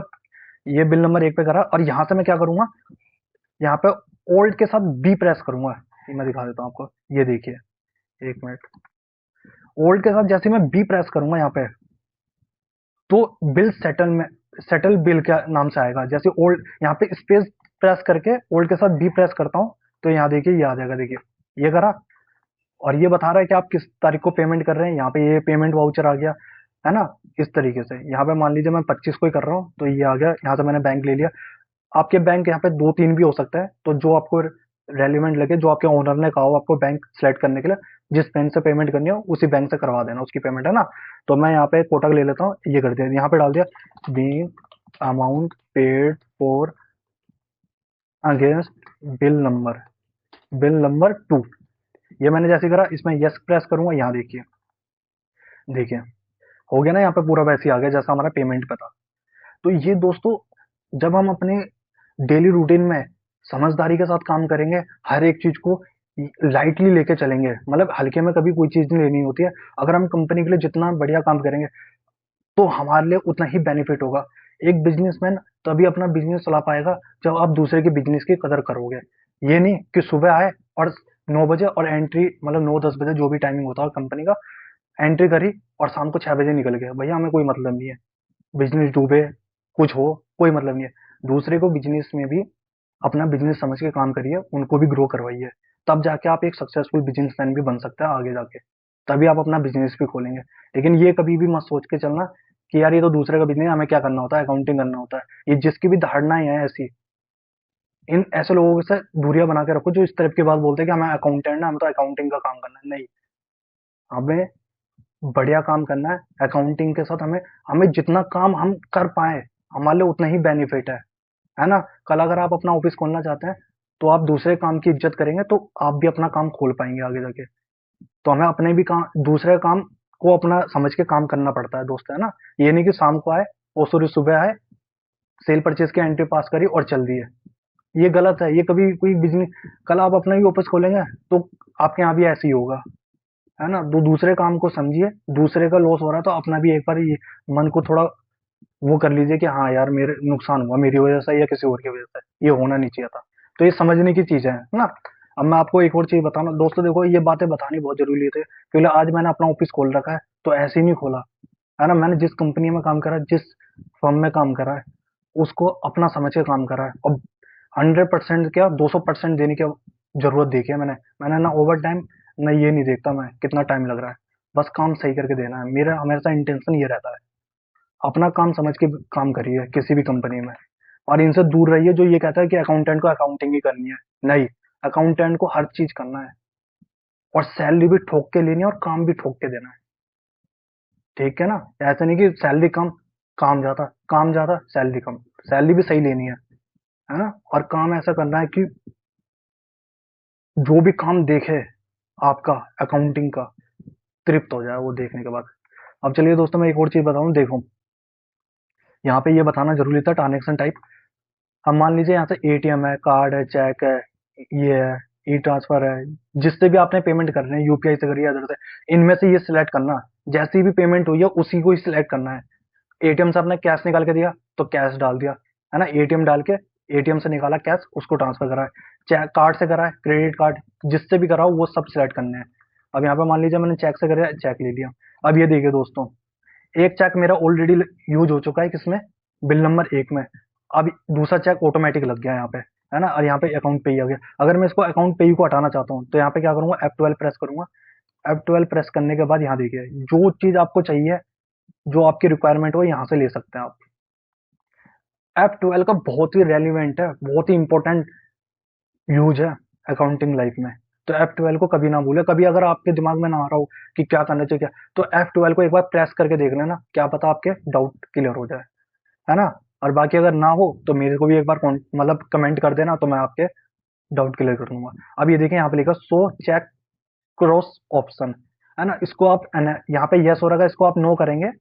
ये बिल नंबर 1 पे करा और यहाँ से मैं क्या करूंगा, यहाँ पे ओल्ड के साथ बी प्रेस करूंगा। ये मैं दिखा देता हूँ आपको, ये देखिए, एक मिनट। ओल्ड के साथ जैसे मैं बी प्रेस करूंगा यहाँ पे, तो बिल सेटल में सेटल बिल के नाम से आएगा। जैसे ओल्ड यहाँ पे स्पेस प्रेस करके ओल्ड के साथ बी प्रेस करता हूँ, तो यहाँ देखिए ये आ जाएगा। देखिए ये करा और ये बता रहा है कि आप किस तारीख को पेमेंट कर रहे हैं। यहाँ पे ये पेमेंट वाउचर आ गया, है ना। इस तरीके से यहाँ पे मान लीजिए मैं 25 को ही कर रहा हूँ, तो ये आ गया। यहाँ से मैंने बैंक ले लिया। आपके बैंक यहाँ पे 2-3 भी हो सकता है, तो जो आपको रेलिवेंट लगे, जो आपके ओनर ने कहा हो आपको बैंक सेलेक्ट करने के लिए, जिस बैंक से पेमेंट करनी हो उसी बैंक से करवा देना उसकी पेमेंट, है ना। तो मैं यहाँ पे कोटक ले लेता हूँ, ये कर दिया, यहाँ पे डाल दिया the amount paid for against bill number 2। ये मैंने जैसे करा, इसमें यस प्रेस करूंगा। यहाँ देखिए, देखिए हो गया ना, यहाँ पे पूरा वैसे ही आ गया जैसा हमारा पेमेंट पे था। तो ये दोस्तों, जब हम अपने डेली रूटीन में समझदारी के साथ काम करेंगे, हर एक चीज को लाइटली लेके चलेंगे, मतलब हल्के में कभी कोई चीज नहीं लेनी होती है। अगर हम कंपनी के लिए जितना बढ़िया काम करेंगे, तो हमारे लिए उतना ही बेनिफिट होगा। एक बिजनेसमैन तभी अपना बिजनेस चला पाएगा जब आप दूसरे के बिजनेस की कदर करोगे। ये नहीं कि सुबह आए और 9 बजे और एंट्री, मतलब 9-10 बजे जो भी टाइमिंग होता है कंपनी का, एंट्री करी और शाम को 6 बजे निकल गए। भैया हमें कोई मतलब नहीं है, बिजनेस डूबे कुछ हो, कोई मतलब नहीं है। दूसरे को बिजनेस में भी अपना बिजनेस समझ के काम करिए, उनको भी ग्रो करवाइए। तब जाके आप एक सक्सेसफुल बिजनेसमैन भी बन सकते हैं आगे जाके। तभी आप अपना बिजनेस भी खोलेंगे। लेकिन ये कभी भी मत सोच के चलना कि यार ये तो दूसरे का बिजनेस, हमें क्या करना होता है, अकाउंटिंग करना होता है। ये जिसकी भी धारणाएं हैं ऐसी, इन ऐसे लोगों से दूरियां बना के रखो जो इस तरह की बात बोलते हैं कि हमें अकाउंटेंट है, हमें तो अकाउंटिंग का काम करना है। नहीं, हमें बढ़िया काम करना है अकाउंटिंग के साथ। हमें हमें जितना काम हम कर पाए, हमारे लिए उतना ही बेनिफिट है ना। कल अगर आप अपना ऑफिस खोलना चाहते हैं, तो आप दूसरे काम की इज्जत करेंगे, तो आप भी अपना काम खोल पाएंगे आगे जाके। तो हमें अपने भी काम, दूसरे काम को अपना समझ के काम करना पड़ता है दोस्त, है ना। ये नहीं कि शाम को आए, ओ सॉरी सुबह आए, सेल परचेज की एंट्री पास करी और चल दिए। ये गलत है। ये कभी कोई बिजनेस, कल आप अपना ही ऑफिस खोलेंगे, तो आपके यहाँ भी ऐसे ही होगा, है ना। दूसरे काम को समझिए, दूसरे का लॉस हो रहा है तो अपना भी एक बार ये मन को थोड़ा वो कर लीजिए कि हाँ यार, मेरे नुकसान हुआ मेरी वजह से या किसी और की वजह से, ये होना नहीं चाहिए था। तो ये समझने की चीज है ना। अब मैं आपको एक और चीज बताना दोस्तों, देखो ये बातें बतानी बहुत जरूरी थी, क्योंकि आज मैंने अपना ऑफिस खोल रखा है, तो ऐसे ही नहीं खोला, है ना। मैंने जिस कंपनी में काम करा है, जिस फर्म में काम करा है, उसको अपना समझ के काम करा है। और 100% क्या 200% देने की जरूरत देखी है मैंने ना ओवर टाइम, ना ये नहीं देखता मैं कितना टाइम लग रहा है। बस काम सही करके देना है, मेरा हमेशा इंटेंशन ये रहता है। अपना काम समझ के काम करिए किसी भी कंपनी में, और इनसे दूर रहिए जो ये कहता है कि अकाउंटेंट को अकाउंटिंग ही करनी है। नहीं, अकाउंटेंट को हर चीज करना है, और सैलरी भी ठोक के लेनी है और काम भी ठोक के देना है। ठीक है ना। ऐसा नहीं कि सैलरी कम, काम ज्यादा सैलरी कम। सैलरी भी सही लेनी है ना। और काम ऐसा करना है कि जो भी काम देखे आपका अकाउंटिंग का, तृप्त हो जाए वो देखने के बाद। अब चलिए दोस्तों, मैं एक और चीज बताऊं। देखो, यहाँ पे ये बताना जरूरी था ट्रांजेक्शन टाइप। अब मान लीजिए यहाँ से एटीएम है, कार्ड है, चेक है, ये है, ई ट्रांसफर है, जिससे भी आपने पेमेंट करनी है, यूपीआई से करिए, अदर से, इनमें से ये सिलेक्ट करना। जैसी भी पेमेंट हुई है उसी को ही सिलेक्ट करना है। एटीएम से आपने कैश निकाल के दिया, तो कैश डाल दिया, है ना। एटीएम डाल के, एटीएम से निकाला कैश, उसको ट्रांसफर करा है। चेक कार्ड से करा है, क्रेडिट कार्ड, जिससे भी करा हो वो सब सिलेक्ट करने हैं। अब यहाँ पे मान लीजिए मैंने चेक से करा, चेक ले लिया। अब ये देखिए दोस्तों, एक चेक मेरा ऑलरेडी यूज हो चुका है, किसमें, बिल नंबर 1 में। अब दूसरा चेक ऑटोमेटिक लग गया यहाँ पे, है ना। और यहाँ पे अकाउंट पे ही आ गया। अगर मैं इसको अकाउंट पे ही को हटाना चाहता हूँ, तो यहाँ पे क्या करूंगा, F12 प्रेस करूंगा। F12 प्रेस करने के बाद यहाँ देखिए, जो चीज आपको चाहिए, जो आपकी रिक्वायरमेंट हो, यहाँ से ले सकते हैं आप। F12 का बहुत ही रेलिवेंट है, बहुत ही इंपॉर्टेंट यूज है अकाउंटिंग लाइफ में। तो F12 को कभी ना भूले। कभी अगर आपके दिमाग में ना आ रहा हो कि क्या करना चाहिए क्या, तो F12 को एक बार प्रेस करके देख लेना, क्या पता आपके डाउट क्लियर हो जाए, है ना। और बाकी अगर ना हो तो मेरे को भी एक बार मतलब कमेंट कर देना, तो मैं आपके डाउट क्लियर कर दूंगा। अब ये देखें, यहाँ पे लिखा सो चेक क्रॉस ऑप्शन, है ना। इसको आप यहाँ पे यस हो रहा है, इसको आप नो करेंगे,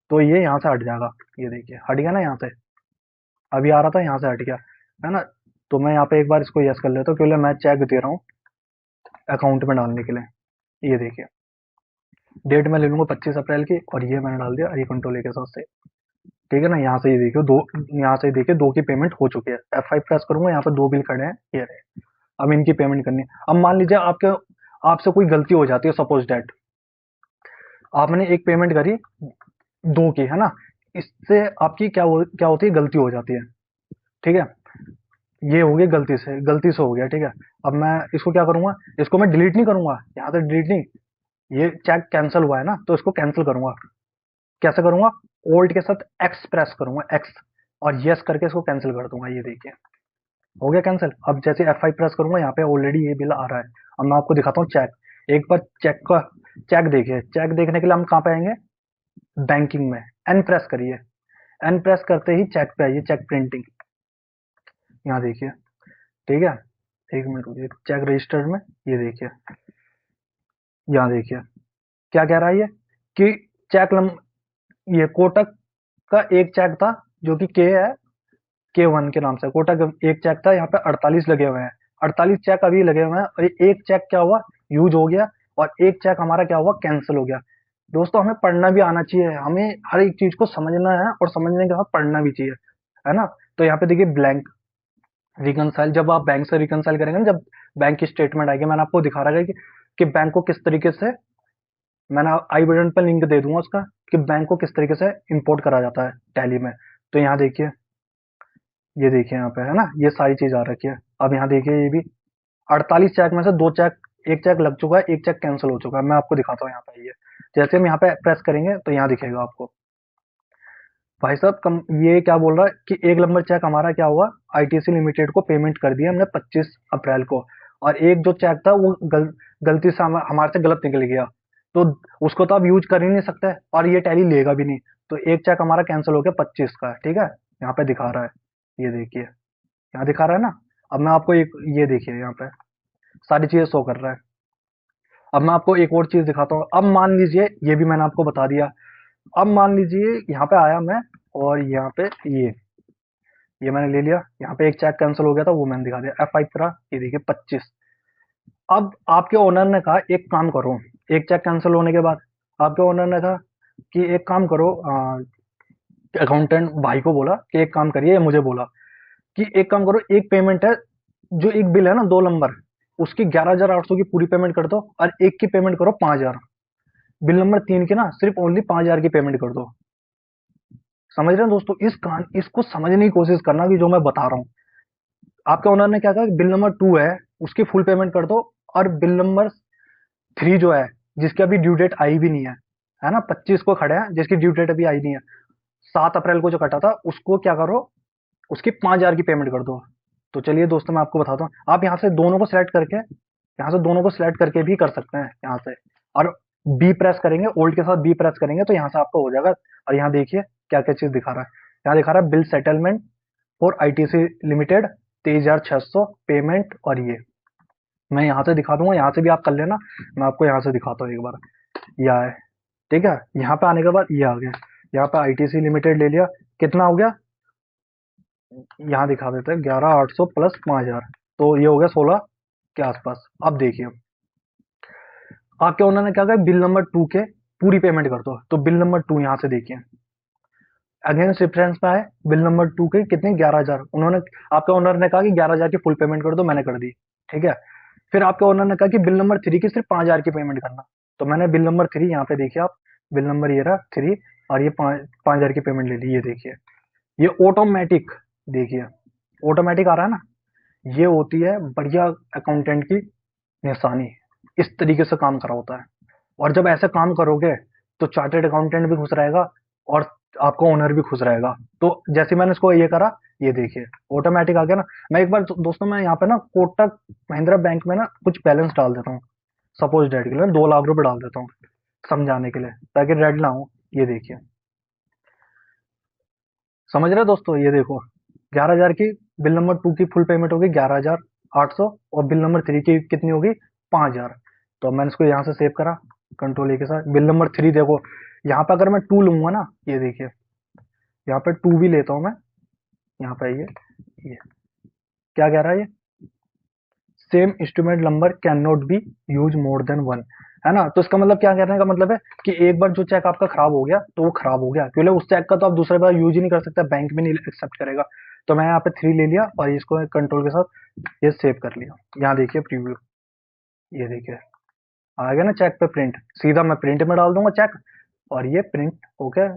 तो ये यहाँ से हट जाएगा। ये देखिए हट गया ना यहाँ से, अभी आ रहा था यहाँ से हट गया, है ना। तो मैं यहाँ पे एक बार इसको यस कर लेता हूँ, क्योंकि मैं चेक दे रहा हूँ अकाउंट में डालने के लिए। ये देखिए डेट मैं ले लूंगा 25 अप्रैल की, और ये मैंने डाल दिया, ये कंट्रोल के साथ से, ठीक है ना। यहाँ से ये देखिए दो, यहाँ से देखिए दो की पेमेंट हो चुकी है। F5 प्रेस करूंगा, यहाँ पे दो बिल खड़े हैं, ये रहे। अब इनकी पेमेंट करनी है। अब मान लीजिए आपसे कोई गलती हो जाती है, सपोज डेट आपने एक पेमेंट करी दो की, है ना, इससे आपकी क्या होती है, गलती हो जाती है, ठीक है। ये हो गया गलती से हो गया, ठीक है। अब मैं इसको क्या करूंगा, इसको मैं डिलीट नहीं करूंगा, यहाँ से डिलीट नहीं, ये चेक कैंसिल हुआ है ना, तो इसको कैंसिल करूंगा। कैसे करूंगा, ओल्ट के साथ एक्स प्रेस करूंगा, एक्स, और यस करके इसको कैंसिल कर दूंगा। ये देखिए हो गया कैंसिल। अब जैसे F5 प्रेस करूंगा, यहाँ पे ऑलरेडी ये बिल आ रहा है। अब मैं आपको दिखाता हूँ चेक, एक बार चेक देखिए। चेक देखने के लिए हम कहाँ पे आएंगे, बैंकिंग में, एन प्रेस करिए। एन प्रेस करते ही चेक पे आइए, चेक प्रिंटिंग, यहाँ देखिए, ठीक है। एक मिनट रुकिए, चेक रजिस्टर्ड में, ये देखिए, यहाँ देखिए क्या कह रहा है ये, कि ये कोटक का एक चेक था, जो कि K1 के नाम से कोटक एक चेक था, यहाँ पे 48 लगे हुए हैं, 48 चेक अभी लगे हुए हैं, और एक चेक क्या हुआ, यूज हो गया, और एक चेक हमारा क्या हुआ, कैंसिल हो गया। दोस्तों हमें पढ़ना भी आना चाहिए, हमें हर एक चीज को समझना है, और समझने के बाद पढ़ना भी चाहिए, है ना। तो यहाँ पे देखिए ब्लैंक रिकनसाइल, जब आप बैंक से रिकनसाइल करेंगे ना, जब बैंक की स्टेटमेंट आएगी, मैंने आपको दिखा रहा है कि बैंक को किस तरीके से, मैंने आई बटन पर लिंक दे दूंगा उसका, कि बैंक को किस तरीके से इंपोर्ट करा जाता है टैली में। तो यहाँ देखिए, ये देखिए यहाँ पे, है ना, ये सारी चीज आ रखी है। अब यहाँ देखिए ये भी 48 चेक में से दो चेक, एक चेक लग चुका है, एक चेक कैंसिल हो चुका है। मैं आपको दिखाता हूँ यहाँ पे, ये जैसे हम यहाँ पे प्रेस करेंगे तो यहाँ दिखेगा आपको, भाई साहब ये क्या बोल रहा है कि एक नंबर चेक हमारा क्या हुआ, आईटीसी लिमिटेड को पेमेंट कर दिया हमने 25 अप्रैल को, और एक जो चेक था वो गलती से हमारे से गलत निकल गया, तो उसको तो आप यूज कर ही नहीं सकते, और ये टैली लेगा भी नहीं। तो एक चेक हमारा कैंसिल हो गया 25 का, ठीक है, यहाँ पे दिखा रहा है, ये देखिए यहाँ दिखा रहा है ना। अब मैं आपको एक, ये देखिए यहाँ पे सारी चीजें शो कर रहा है। अब मैं आपको एक और चीज दिखाता हूँ। अब मान लीजिए, ये भी मैंने आपको बता दिया। अब मान लीजिए यहाँ पे आया मैं, और यहाँ पे ये मैंने ले लिया, यहाँ पे एक चेक कैंसिल हो गया था, वो मैंने दिखा दिया, F5 करा, ये देखिए 25। अब आपके ओनर ने कहा एक काम करो, एक चेक कैंसिल होने के बाद आपके ओनर ने कहा कि एक काम करो, अकाउंटेंट भाई को बोला कि एक काम करिए, मुझे बोला कि एक काम करो, एक पेमेंट है, जो एक बिल है ना 2 नंबर, उसकी 11,800 की पूरी पेमेंट कर दो, और एक की पेमेंट करो 5,000। बिल नंबर 3 की ना सिर्फ ओनली 5,000 की पेमेंट कर दो। समझ रहे हैं दोस्तों, इसको समझने की कोशिश करना कि जो मैं बता रहा हूँ। आपके ओनर ने क्या कहा, बिल नंबर 2 है उसकी फुल पेमेंट कर दो, और बिल नंबर 3 जो है, जिसकी अभी ड्यू डेट आई भी नहीं है ना, 25 को खड़े हैं, जिसकी ड्यू डेट अभी आई नहीं है, 7 अप्रैल को जो कटा था, उसको क्या करो, उसकी 5,000 की पेमेंट कर दो। तो चलिए दोस्तों मैं आपको बताता हूँ, आप यहाँ से दोनों को सिलेक्ट करके, यहाँ से दोनों को सिलेक्ट करके भी कर सकते हैं यहाँ से, और बी प्रेस करेंगे, ओल्ड के साथ बी प्रेस करेंगे तो यहाँ से आपका हो जाएगा। और यहाँ देखिए क्या क्या चीज दिखा रहा है, यहाँ दिखा रहा है bill settlement for ITC limited 23,600 payment, और ये मैं यहाँ से दिखा दूंगा, यहाँ से भी आप कर लेना। मैं आपको यहाँ से दिखाता हूँ एक बार, यह है, ठीक है। यहाँ पे आने के बाद ये आ गया, यहाँ पे आईटीसी लिमिटेड ले लिया, कितना हो गया, यहाँ दिखा देते हैं 11,800 प्लस 5,000, तो ये हो गया 16 के आसपास। अब देखिए आपके ओनर ने क्या कहा, बिल नंबर 2 के पूरी पेमेंट कर दो, तो बिल नंबर 2 यहाँ से देखिए अगेंस्ट रेफरेंस पे है, बिल नंबर 2 के कितने, 11,000, उन्होंने, आपके ओनर ने कहा कि 11,000 की फुल पेमेंट कर दो, मैंने कर दी, ठीक है। फिर आपके ओनर ने कहा कि बिल नंबर 3 की सिर्फ 5,000 की पेमेंट करना, तो मैंने बिल नंबर 3, यहाँ पे देखिए आप, बिल नंबर ये रहा 3, और ये 5,000 की पेमेंट ले ली। ये देखिए ये ऑटोमेटिक, देखिए ऑटोमेटिक आ रहा है ना, ये होती है बढ़िया अकाउंटेंट की निशानी, इस तरीके से काम करा होता है। और जब ऐसे काम करोगे तो चार्टेड अकाउंटेंट भी खुश रहेगा, और आपका ओनर भी खुश रहेगा। तो जैसे मैंने इसको ये करा, ये देखिए ऑटोमेटिक आ गया ना। मैं एक बार दोस्तों मैं यहाँ पे ना कोटक महिंद्रा बैंक में ना कुछ बैलेंस डाल देता हूँ, सपोज डेट के लिए 2 लाख रुपए डाल देता हूँ, समझाने के लिए, ताकि रेड ना हो। ये देखिए समझ रहे हो दोस्तों, ये देखो 11,000 की बिल नंबर 2 की फुल पेमेंट होगी 11,800, और बिल नंबर 3 की कितनी होगी, 5,000। तो मैंने इसको यहाँ से सेव करा, कंट्रोल ए के साथ। बिल नंबर 3 देखो यहाँ पे अगर मैं 2 लूंगा ना, ये देखिए यहाँ पे 2 भी लेता हूँ मैं, यहाँ पे ये क्या कह रहा है, ये same instrument number can not be use more than one, है ना। तो इसका मतलब क्या कहने का मतलब है कि एक बार जो चेक आपका खराब हो गया तो वो खराब हो गया, क्योंकि उस चेक का तो आप दूसरे बार यूज ही नहीं कर सकते, बैंक भी नहीं एक्सेप्ट करेगा। तो मैं यहाँ पे 3 ले लिया और इसको कंट्रोल के साथ ये सेव कर लिया। यहाँ देखिए प्रीव्यू, ये देखिए आ गया ना चेक पे प्रिंट, सीधा मैं प्रिंट में डाल दूंगा चेक और ये प्रिंट होके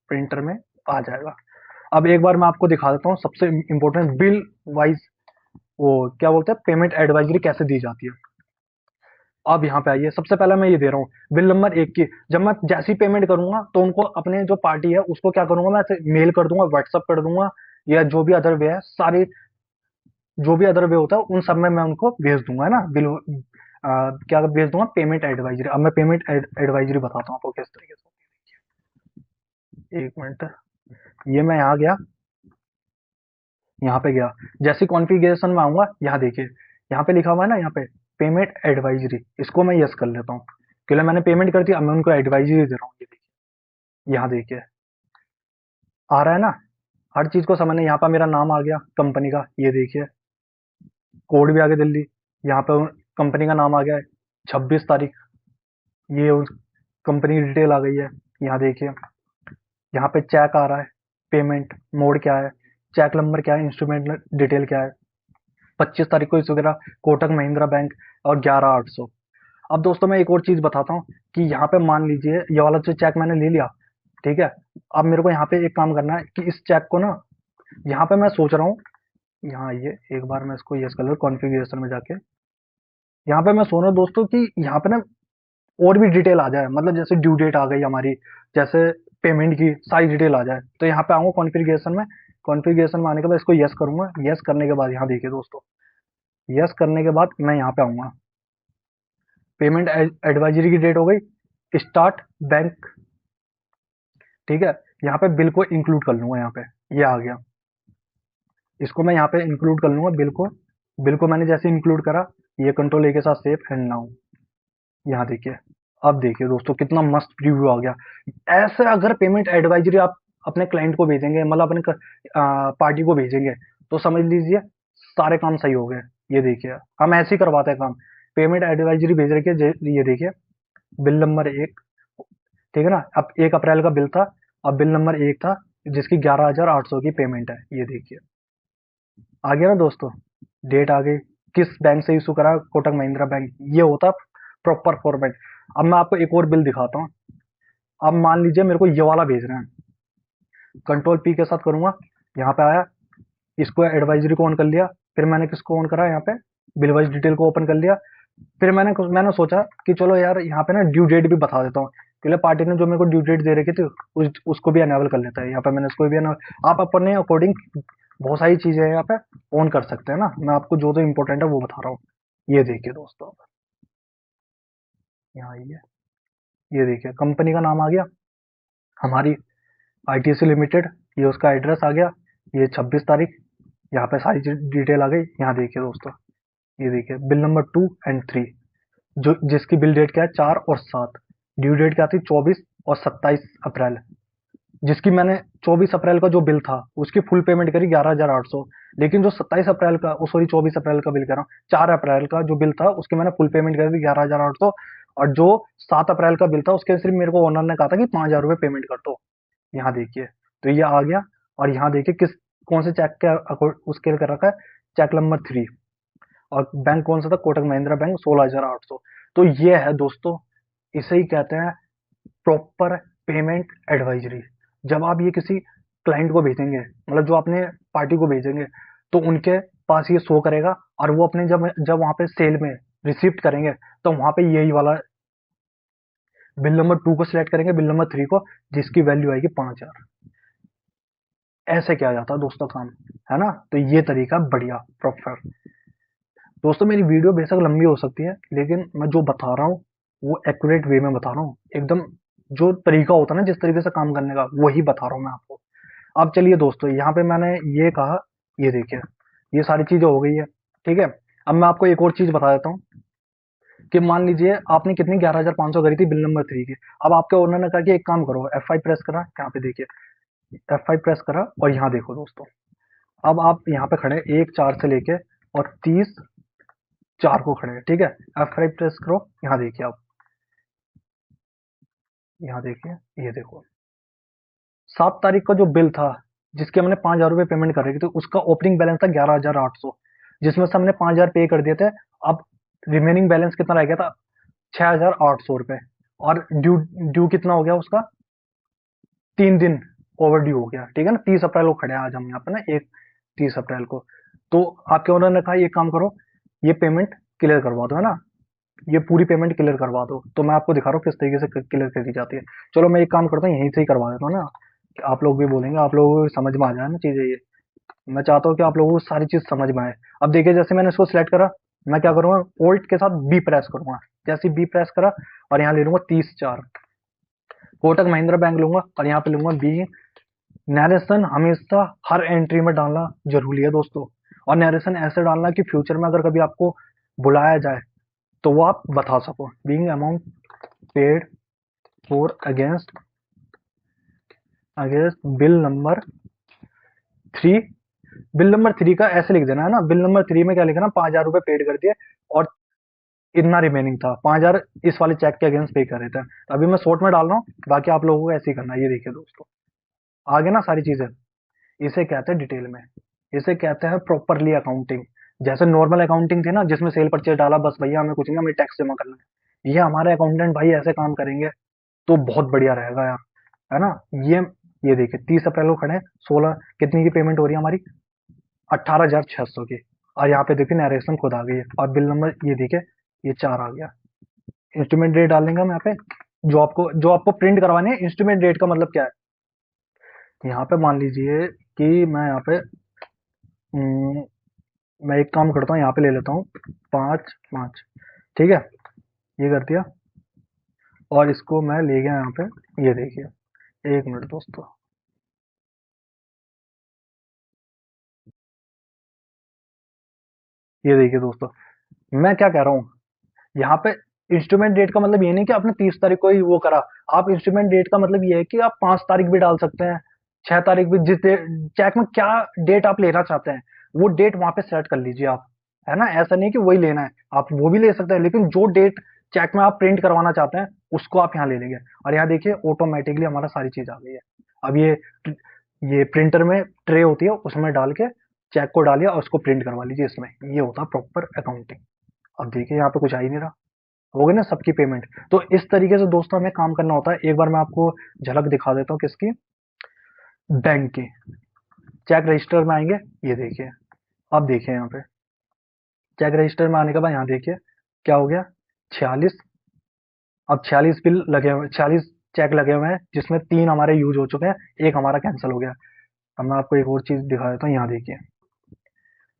प्रिंटर में आ जाएगा। अब एक बार मैं आपको दिखा देता हूँ सबसे इंपॉर्टेंट बिल वाइज, वो क्या बोलते हैं, पेमेंट एडवाइजरी कैसे दी जाती है। अब यहाँ पे आइए, सबसे पहले मैं ये दे रहा हूँ बिल नंबर 1 की। जब मैं जैसी पेमेंट करूंगा तो उनको अपने जो पार्टी है उसको क्या करूंगा, मैं मेल कर दूंगा, व्हाट्सअप कर दूंगा, या जो भी अदर वे है, सारी जो भी अदर वे होता है उन सब में मैं उनको भेज दूंगा, है ना। क्या भेज दूंगा, पेमेंट एडवाइजरी। अब मैं पेमेंट एडवाइजरी बताता हूँ आपको किस तरीके से। 1 मिनट, ये मैं यहाँ गया, यहाँ पे गया, जैसे कॉन्फ़िगरेशन में आऊंगा, यहाँ देखिए यहाँ पे लिखा हुआ है ना, यहाँ पे पेमेंट एडवाइजरी, इसको मैं यस कर लेता हूँ, क्योंकि मैंने पेमेंट कर दी। अब मैं उनको एडवाइजरी दे रहा हूँ, ये देखिए, यहाँ देखिए आ रहा है ना, हर चीज को समझने। यहाँ पर मेरा नाम आ गया कंपनी का, ये देखिए कोड भी आ गया दिल्ली, यहाँ पे कंपनी का नाम आ गया है 26 तारीख, ये उस कंपनी की डिटेल आ गई है। यहाँ देखिए यहाँ पे चेक आ रहा है, पेमेंट मोड क्या है, चेक नंबर क्या है, इंस्ट्रूमेंट डिटेल क्या है, 25 तारीख को इस वगैरह, कोटक महिंद्रा बैंक, और 11,800। अब दोस्तों मैं एक और चीज बताता हूँ कि यहाँ पे मान लीजिए ये वाला जो चेक मैंने ले लिया, ठीक है। अब मेरे को यहाँ पे एक काम करना है कि इस चेक को ना, यहाँ पे मैं सोच रहा हूँ, यहाँ ये एक बार मैं इसको यस कलर कॉन्फ़िगरेशन में जाके, यहाँ पे मैं सोच रहा हूँ दोस्तों कि यहाँ पे ना और भी डिटेल आ जाए, मतलब जैसे ड्यू डेट आ गई हमारी, जैसे पेमेंट की सारी डिटेल आ जाए। तो यहाँ पे आऊंगा कॉन्फ़िगरेशन में, कॉन्फ़िगरेशन में आने के बाद इसको यस करूंगा, यस करने के बाद यहाँ देखिए दोस्तों, यस करने के बाद मैं यहाँ पे आऊंगा, पेमेंट एडवाइजरी की डेट हो गई, स्टार्ट बैंक, ठीक है। यहाँ पे बिल को इंक्लूड कर लूंगा, यहाँ पे ये आ गया, इसको मैं यहाँ पे इंक्लूड कर लूंगा बिल को। बिल को मैंने जैसे इंक्लूड करा, ये कंट्रोल ए के साथ सेव एंड नाउ, यहाँ देखिए। अब देखिए दोस्तों कितना मस्त प्रीव्यू आ गया। ऐसे अगर पेमेंट एडवाइजरी आप अपने क्लाइंट को भेजेंगे, मतलब अपने पार्टी को भेजेंगे, तो समझ लीजिए सारे काम सही हो गए। ये देखिए हम ऐसे ही करवाते हैं काम, पेमेंट एडवाइजरी भेज रखे, ये देखिए बिल नंबर 1, ठीक है ना। अब 1 अप्रैल का बिल था, अब बिल नंबर 1 था जिसकी 11,800 की पेमेंट है, ये देखिए आ गया ना दोस्तों, डेट आ गई, किस बैंक से इशू करा, कोटक महिंद्रा बैंक, ये होता प्रॉपर फॉर्मेट। अब मैं आपको एक और बिल दिखाता हूँ। अब मान लीजिए मेरे को ये वाला भेज रहे हैं, कंट्रोल पी के साथ करूंगा, यहाँ पे आया, इसको एडवाइजरी को ऑन कर लिया, फिर मैंने किसको ऑन करा, यहाँ पे बिल वाइज डिटेल को ओपन कर लिया। फिर मैंने सोचा कि चलो यार यहाँ पे ना ड्यू डेट भी बता देता हूँ, क्योंकि पार्टी ने जो मेरे को ड्यू डेट दे रखी थी उसको भी अनेबल कर लेता है। यहाँ पे मैंने उसको भी आप अपने अकॉर्डिंग बहुत सारी चीजें यहाँ पे ऑन कर सकते हैं ना, मैं आपको जो इम्पोर्टेंट है वो बता रहा हूँ। ये देखिए दोस्तों, यहाँ ये देखिए कंपनी का नाम आ गया हमारी, आईटीसी लिमिटेड, ये उसका एड्रेस आ गया, ये 26 तारीख, यहाँ पे सारी डिटेल आ गई। यहाँ देखिए दोस्तों, ये देखिए बिल नंबर 2 और 3, जो जिसकी बिल डेट क्या है 4 और 7, ड्यू डेट क्या थी 24 और 27 अप्रैल, जिसकी मैंने 24 अप्रैल का जो बिल था उसकी फुल पेमेंट करी 11,800, लेकिन जो 27 अप्रैल का, सॉरी 24 अप्रैल का बिल कह रहा हूँ, 4 अप्रैल का जो बिल था उसकी मैंने फुल पेमेंट कर दी 11,800, और जो 7 अप्रैल का बिल था उसके सिर्फ मेरे को ओनर ने कहा था कि 5,000 रुपये पेमेंट कर दो। यहाँ देखिए, तो ये आ गया। और यहाँ देखिए किस कौन से चेक के उसके कर रखा है, चेक नंबर 3, और बैंक कौन सा था, कोटक महिंद्रा बैंक, 16,800। तो ये है दोस्तों, इसे ही कहते हैं प्रॉपर पेमेंट एडवाइजरी। जब आप ये किसी क्लाइंट को भेजेंगे, मतलब जो अपने पार्टी को भेजेंगे, तो उनके पास ये शो करेगा, और वो अपने जब जब वहां पे सेल में रिसिप्ट करेंगे, तो वहां पे यही वाला बिल नंबर 2 को सिलेक्ट करेंगे, बिल नंबर 3 को, जिसकी वैल्यू आएगी 5,000। ऐसे किया जाता है दोस्तों काम, है ना। तो ये तरीका बढ़िया प्रॉपर। दोस्तों मेरी वीडियो बेशक लंबी हो सकती है, लेकिन मैं जो बता रहा हूँ वो एक्यूरेट वे में बता रहा हूँ, एकदम जो तरीका होता है ना जिस तरीके से काम करने का, वही बता रहा हूँ मैं आपको। अब चलिए दोस्तों, यहाँ पे मैंने ये कहा, ये देखिए ये सारी चीजें हो गई है, ठीक है। अब मैं आपको एक और चीज बता देता हूँ कि मान लीजिए आपने कितनी 11,500 करी थी बिल नंबर 3 की। अब आपके ओनर ने कहा कि एक काम करो, F5 प्रेस करा, यहाँ पे देखिए F5 प्रेस करा और यहाँ देखो दोस्तों, अब आप यहाँ पे खड़े 1 4 से लेके और 30 4 को खड़े हैं, ठीक है। F5 प्रेस करो, यहाँ देखिए आप, यहाँ देखिए, ये देखो 7 तारीख का जो बिल था जिसके हमने 5,000 रुपये पेमेंट कर रहे थे, उसका ओपनिंग बैलेंस था 11,800, जिसमें से हमने 5,000 पे कर दिए थे। अब रिमेनिंग बैलेंस कितना रह गया था, 6,800 रुपये। और ड्यू ड्यू कितना हो गया उसका, 3 दिन ओवर ड्यू हो गया, ठीक है ना। 30 अप्रैल को खड़े हैं आज हम यहाँ पे ना, 30 अप्रैल को। तो आपके ओनर ने कहा ये काम करो, ये पेमेंट क्लियर करवा दो, है ना, ये पूरी पेमेंट क्लियर करवा दो। तो मैं आपको दिखा रहा हूँ किस तरीके से क्लियर कर दी जाती है। चलो मैं एक काम करता हूँ, यहीं से ही करवा देता हूँ ना, कि आप लोग भी बोलेंगे, आप लोगों को समझ में आ जाए ना चीजें ये। मैं चाहता हूँ कि आप लोगों को सारी चीज समझ में आए। अब देखिए जैसे मैंने इसको सिलेक्ट करा, मैं क्या करूंगा, ओल्ट के साथ बी प्रेस करूंगा। जैसे बी प्रेस करा और यहाँ ले लूंगा 30 4, कोटक महिंद्रा बैंक लूंगा और यहाँ पे लूंगा बी। नरेशन हमेशा हर एंट्री में डालना जरूरी है दोस्तों, और नरेशन ऐसे डालना कि फ्यूचर में अगर कभी आपको बुलाया जाए तो वो आप बता सको। Being amount paid for against against bill number 3। Bill number 3 का ऐसे लिख देना है ना, बिल नंबर 3 में क्या लिखना, 5,000 रुपये पेड कर दिए और इतना रिमेनिंग था, 5,000 इस वाले चेक के अगेंस्ट पे कर रहे थे। तो अभी मैं शॉर्ट में डाल रहा हूँ, बाकी आप लोगों को ऐसे ही करना है। ये देखिए दोस्तों, आगे ना सारी चीजें, इसे कहते हैं डिटेल में, इसे कहते हैं प्रॉपरली अकाउंटिंग। जैसे नॉर्मल अकाउंटिंग थी ना, जिसमें सेल परचेज डाला, बस भैया हमें कुछ नहीं, हमें टैक्स जमा करना है, ये हमारे अकाउंटेंट भाई ऐसे काम करेंगे तो बहुत बढ़िया रहेगा यार, है ना। ये देखिए 30 अप्रैल को खड़े हैं, 16 कितनी की पेमेंट हो रही है हमारी, 18,600 की। और यहाँ पे देखिए नरेशन खुद आ गई है, और बिल नंबर ये देखिए, ये 4 आ गया। इंस्ट्रूमेंट डेट डाल देंगे हम यहाँ पे, जो आपको प्रिंट करवाने हैं। इंस्ट्रूमेंट डेट का मतलब क्या है, यहाँ पे मान लीजिए कि मैं यहाँ पे मैं एक काम करता हूँ, यहाँ पे ले लेता हूँ 5 5, ठीक है, ये कर दिया। और इसको मैं ले गया यहाँ पे, ये देखिए, 1 मिनट दोस्तों, ये देखिए दोस्तों, मैं क्या कह रहा हूँ यहाँ पे। इंस्ट्रूमेंट डेट का मतलब ये नहीं कि आपने 30 तारीख को ही वो करा। आप इंस्ट्रूमेंट डेट का मतलब ये है कि आप 5 तारीख भी डाल सकते हैं, 6 तारीख भी, चेक में क्या डेट आप लेना चाहते हैं वो डेट वहां पे सेट कर लीजिए आप, है ना। ऐसा नहीं कि वही लेना है, आप वो भी ले सकते हैं, लेकिन जो डेट चेक में आप प्रिंट करवाना चाहते हैं उसको आप यहाँ ले लेंगे। और यहाँ देखिए ऑटोमेटिकली हमारा सारी चीज आ गई है। अब ये प्रिंटर में ट्रे होती है, उसमें डाल के चेक को डालिए और उसको प्रिंट करवा लीजिए इसमें। ये होता है प्रॉपर अकाउंटिंग। अब देखिए यहाँ पे कुछ आ ही नहीं रहा, हो गई ना सबकी पेमेंट। तो इस तरीके से दोस्तों हमें काम करना होता है। एक बार मैं आपको झलक दिखा देता हूँ किसकी, बैंक की। चेक रजिस्टर में आएंगे, ये देखिए, अब देखिए यहाँ पे चेक रजिस्टर में आने के बाद यहाँ देखिए क्या हो गया, 46। अब 46 बिल लगे हुए, 46 चेक लगे हुए हैं, जिसमें 3 हमारे यूज हो चुके हैं, एक हमारा कैंसिल हो गया। अब मैं आपको एक और चीज दिखा देता हूँ, यहाँ देखिए,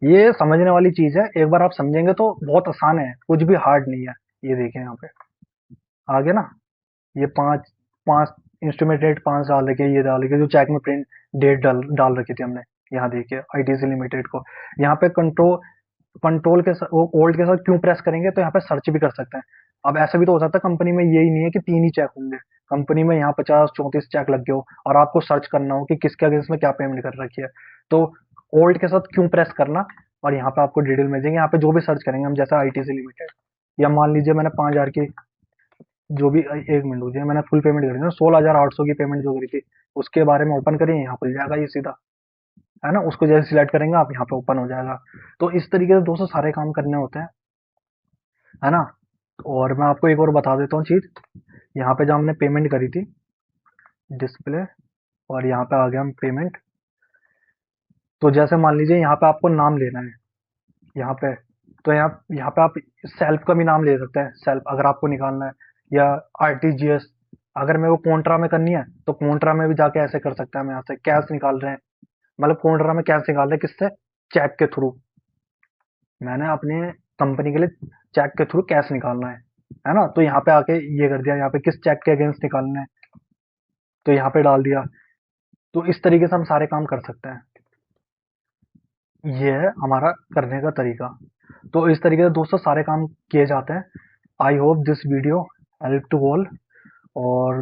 ये समझने वाली चीज है, एक बार आप समझेंगे तो बहुत आसान है, कुछ भी हार्ड नहीं है। ये देखिए यहाँ पे आ गया ना, ये 5 5 इंस्ट्रूमेंट डेट 5 डाल रखी है, ये डाल रखी है जो चेक में प्रिंट डेट डाल डाल रखी थी हमने। यहाँ देखिए आईटीसी लिमिटेड को, यहाँ पे कंट्रोल कंट्रोल के साथ, ओल्ड के साथ क्यों प्रेस करेंगे, तो यहाँ पे सर्च भी कर सकते हैं। अब ऐसा भी तो हो सकता है कंपनी में यही नहीं है कि 3 ही चेक होंगे, कंपनी में यहाँ 50 34 चेक लग गए हो और आपको सर्च करना हो कि किसके अगेंस्ट में क्या पेमेंट कर रखी है। तो ओल्ड के साथ क्यों प्रेस करना, और यहाँ पे आपको डिटेल मिल जाएंगे। यहाँ पे जो भी सर्च करेंगे हम, जैसा आईटीसी लिमिटेड, या मान लीजिए मैंने 5,000 की जो भी, 1 मिनट रुकिए, मैंने फुल पेमेंट करी थी ना, 16,800 की पेमेंट जो करी थी, उसके बारे में ओपन करिए, यहाँ खुल जाएगा ये सीधा, है ना। उसको जैसे सिलेक्ट करेंगे आप, यहाँ पे ओपन हो जाएगा। तो इस तरीके से दोस्तों सारे काम करने होते हैं, है ना। और मैं आपको एक और बता देता हूँ चीज, यहाँ पे जब हमने पेमेंट करी थी, डिस्प्ले, और यहाँ पे आ गया हम पेमेंट। तो जैसे मान लीजिए यहाँ पे आपको नाम लेना है, यहाँ पे, तो यहाँ पे आप सेल्फ का भी नाम ले सकते हैं, सेल्फ अगर आपको निकालना है, या आरटीजीएस। अगर मेरे को कॉन्ट्रा में करनी है तो कॉन्ट्रा में भी जाके ऐसे कर सकते हैं, हम यहाँ से कैश निकाल रहे हैं, मतलब कॉन्ट्रा में कैश निकाल रहे हैं किससे, चेक के थ्रू। मैंने अपने कंपनी के लिए चेक के थ्रू कैश निकालना है ना। तो यहाँ पे आके ये कर दिया, यहाँ पे किस चेक के अगेंस्ट निकालना है तो यहाँ पे डाल दिया। तो इस तरीके से हम सारे काम कर सकते हैं, ये है हमारा करने का तरीका। तो इस तरीके से दोस्तों सारे काम किए जाते हैं। I hope this video help to all. और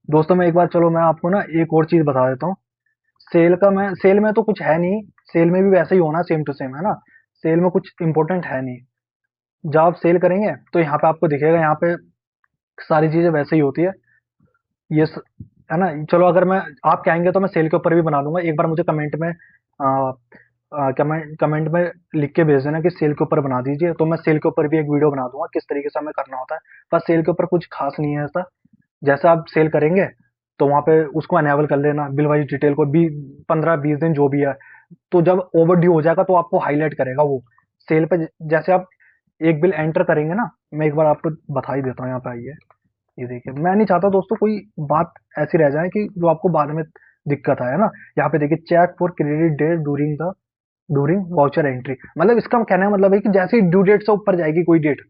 दोस्तों मैं एक बार चलो मैं आपको ना एक और चीज बता देता हूँ। सेल में तो कुछ है नहीं। सेल में भी वैसे ही होना सेम टू सेम है ना। सेल में कुछ इंपॉर्टेंट है नहीं। जब आप सेल करेंगे तो यहाँ पे आपको दिखेगा, यहाँ पे सारी चीजें वैसे ही होती है। ये स, है ना। चलो अगर मैं आप कहेंगे तो मैं सेल के ऊपर भी बना लूंगा। एक बार मुझे कमेंट कमेंट में लिख के भेज देना कि सेल के ऊपर बना दीजिए, तो मैं सेल के ऊपर भी एक वीडियो बना दूंगा किस तरीके से हमें करना होता है। बस सेल के ऊपर कुछ खास नहीं है ऐसा। जैसे आप सेल करेंगे तो वहां पे उसको अनेबल कर लेना, बिल वाइज डिटेल को भी 15-20 दिन जो भी है। तो जब ओवर ड्यू हो जाएगा तो आपको हाईलाइट करेगा वो सेल पे। जैसे आप एक बिल एंटर करेंगे ना, मैं एक बार आपको बता ही देता हूँ। यहाँ पे आइए, ये देखिए, मैं नहीं चाहता दोस्तों कोई बात ऐसी रह जाए कि जो आपको बाद में दिक्कत आए ना। यहाँ पे देखिए, check for credit date during voucher entry. मतलब इसका कहने का मतलब है कि जैसे ही ड्यू डेट से ऊपर जाएगी कोई डेट,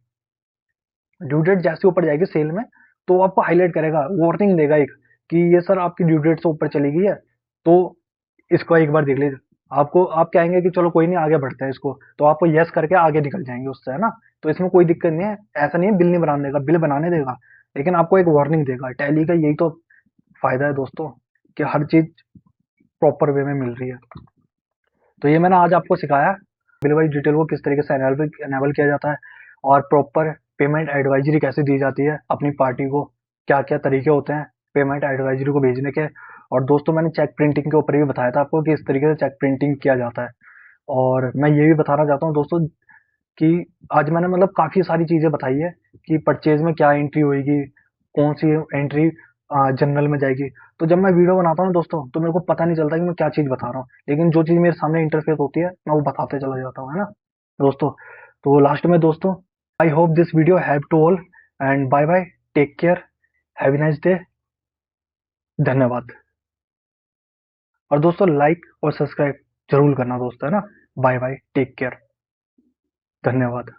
ड्यू डेट जैसे ऊपर जाएगी सेल में, तो आपको हाईलाइट करेगा, वार्निंग देगा एक कि ये सर आपकी ड्यू डेट से ऊपर चली गई है, तो इसको एक बार देख लीजिए। आपको आप कहेंगे कि चलो कोई नहीं, आगे बढ़ते हैं इसको, तो आपको यस करके आगे निकल जाएंगे उससे, है ना। तो इसमें कोई दिक्कत नहीं है। ऐसा नहीं है बिल नहीं बनाने देगा, बिल बनाने देगा, लेकिन आपको एक वार्निंग देगा। टैली का यही तो फायदा है दोस्तों, कि हर चीज प्रॉपर वे में मिल रही है। तो ये मैंने आज आपको सिखाया बिल वाइज डिटेल को किस तरीके से एनेबल किया जाता है, और प्रॉपर पेमेंट एडवाइजरी कैसे दी जाती है अपनी पार्टी को। क्या क्या तरीके होते हैं पेमेंट एडवाइजरी को भेजने के। और दोस्तों मैंने चेक प्रिंटिंग के ऊपर भी बताया था आपको कि इस तरीके से चेक प्रिंटिंग किया जाता है। और मैं ये भी बताना चाहता हूँ दोस्तों कि आज मैंने मतलब काफी सारी चीजें बताई है कि परचेज में क्या एंट्री होगी, कौन सी एंट्री जनरल में जाएगी। तो जब मैं वीडियो बनाता हूँ दोस्तों, तो मेरे को पता नहीं चलता कि मैं क्या चीज बता रहा हूँ, लेकिन जो चीज मेरे सामने इंटरफेस होती है मैं वो बताते चला जाता हूँ, है ना दोस्तों। तो लास्ट में दोस्तों, I hope this video help to all, and bye bye, take care, have a nice day, धन्यवाद। और दोस्तों लाइक और सब्सक्राइब जरूर करना दोस्तों, है ना। बाय बाय, टेक केयर, धन्यवाद।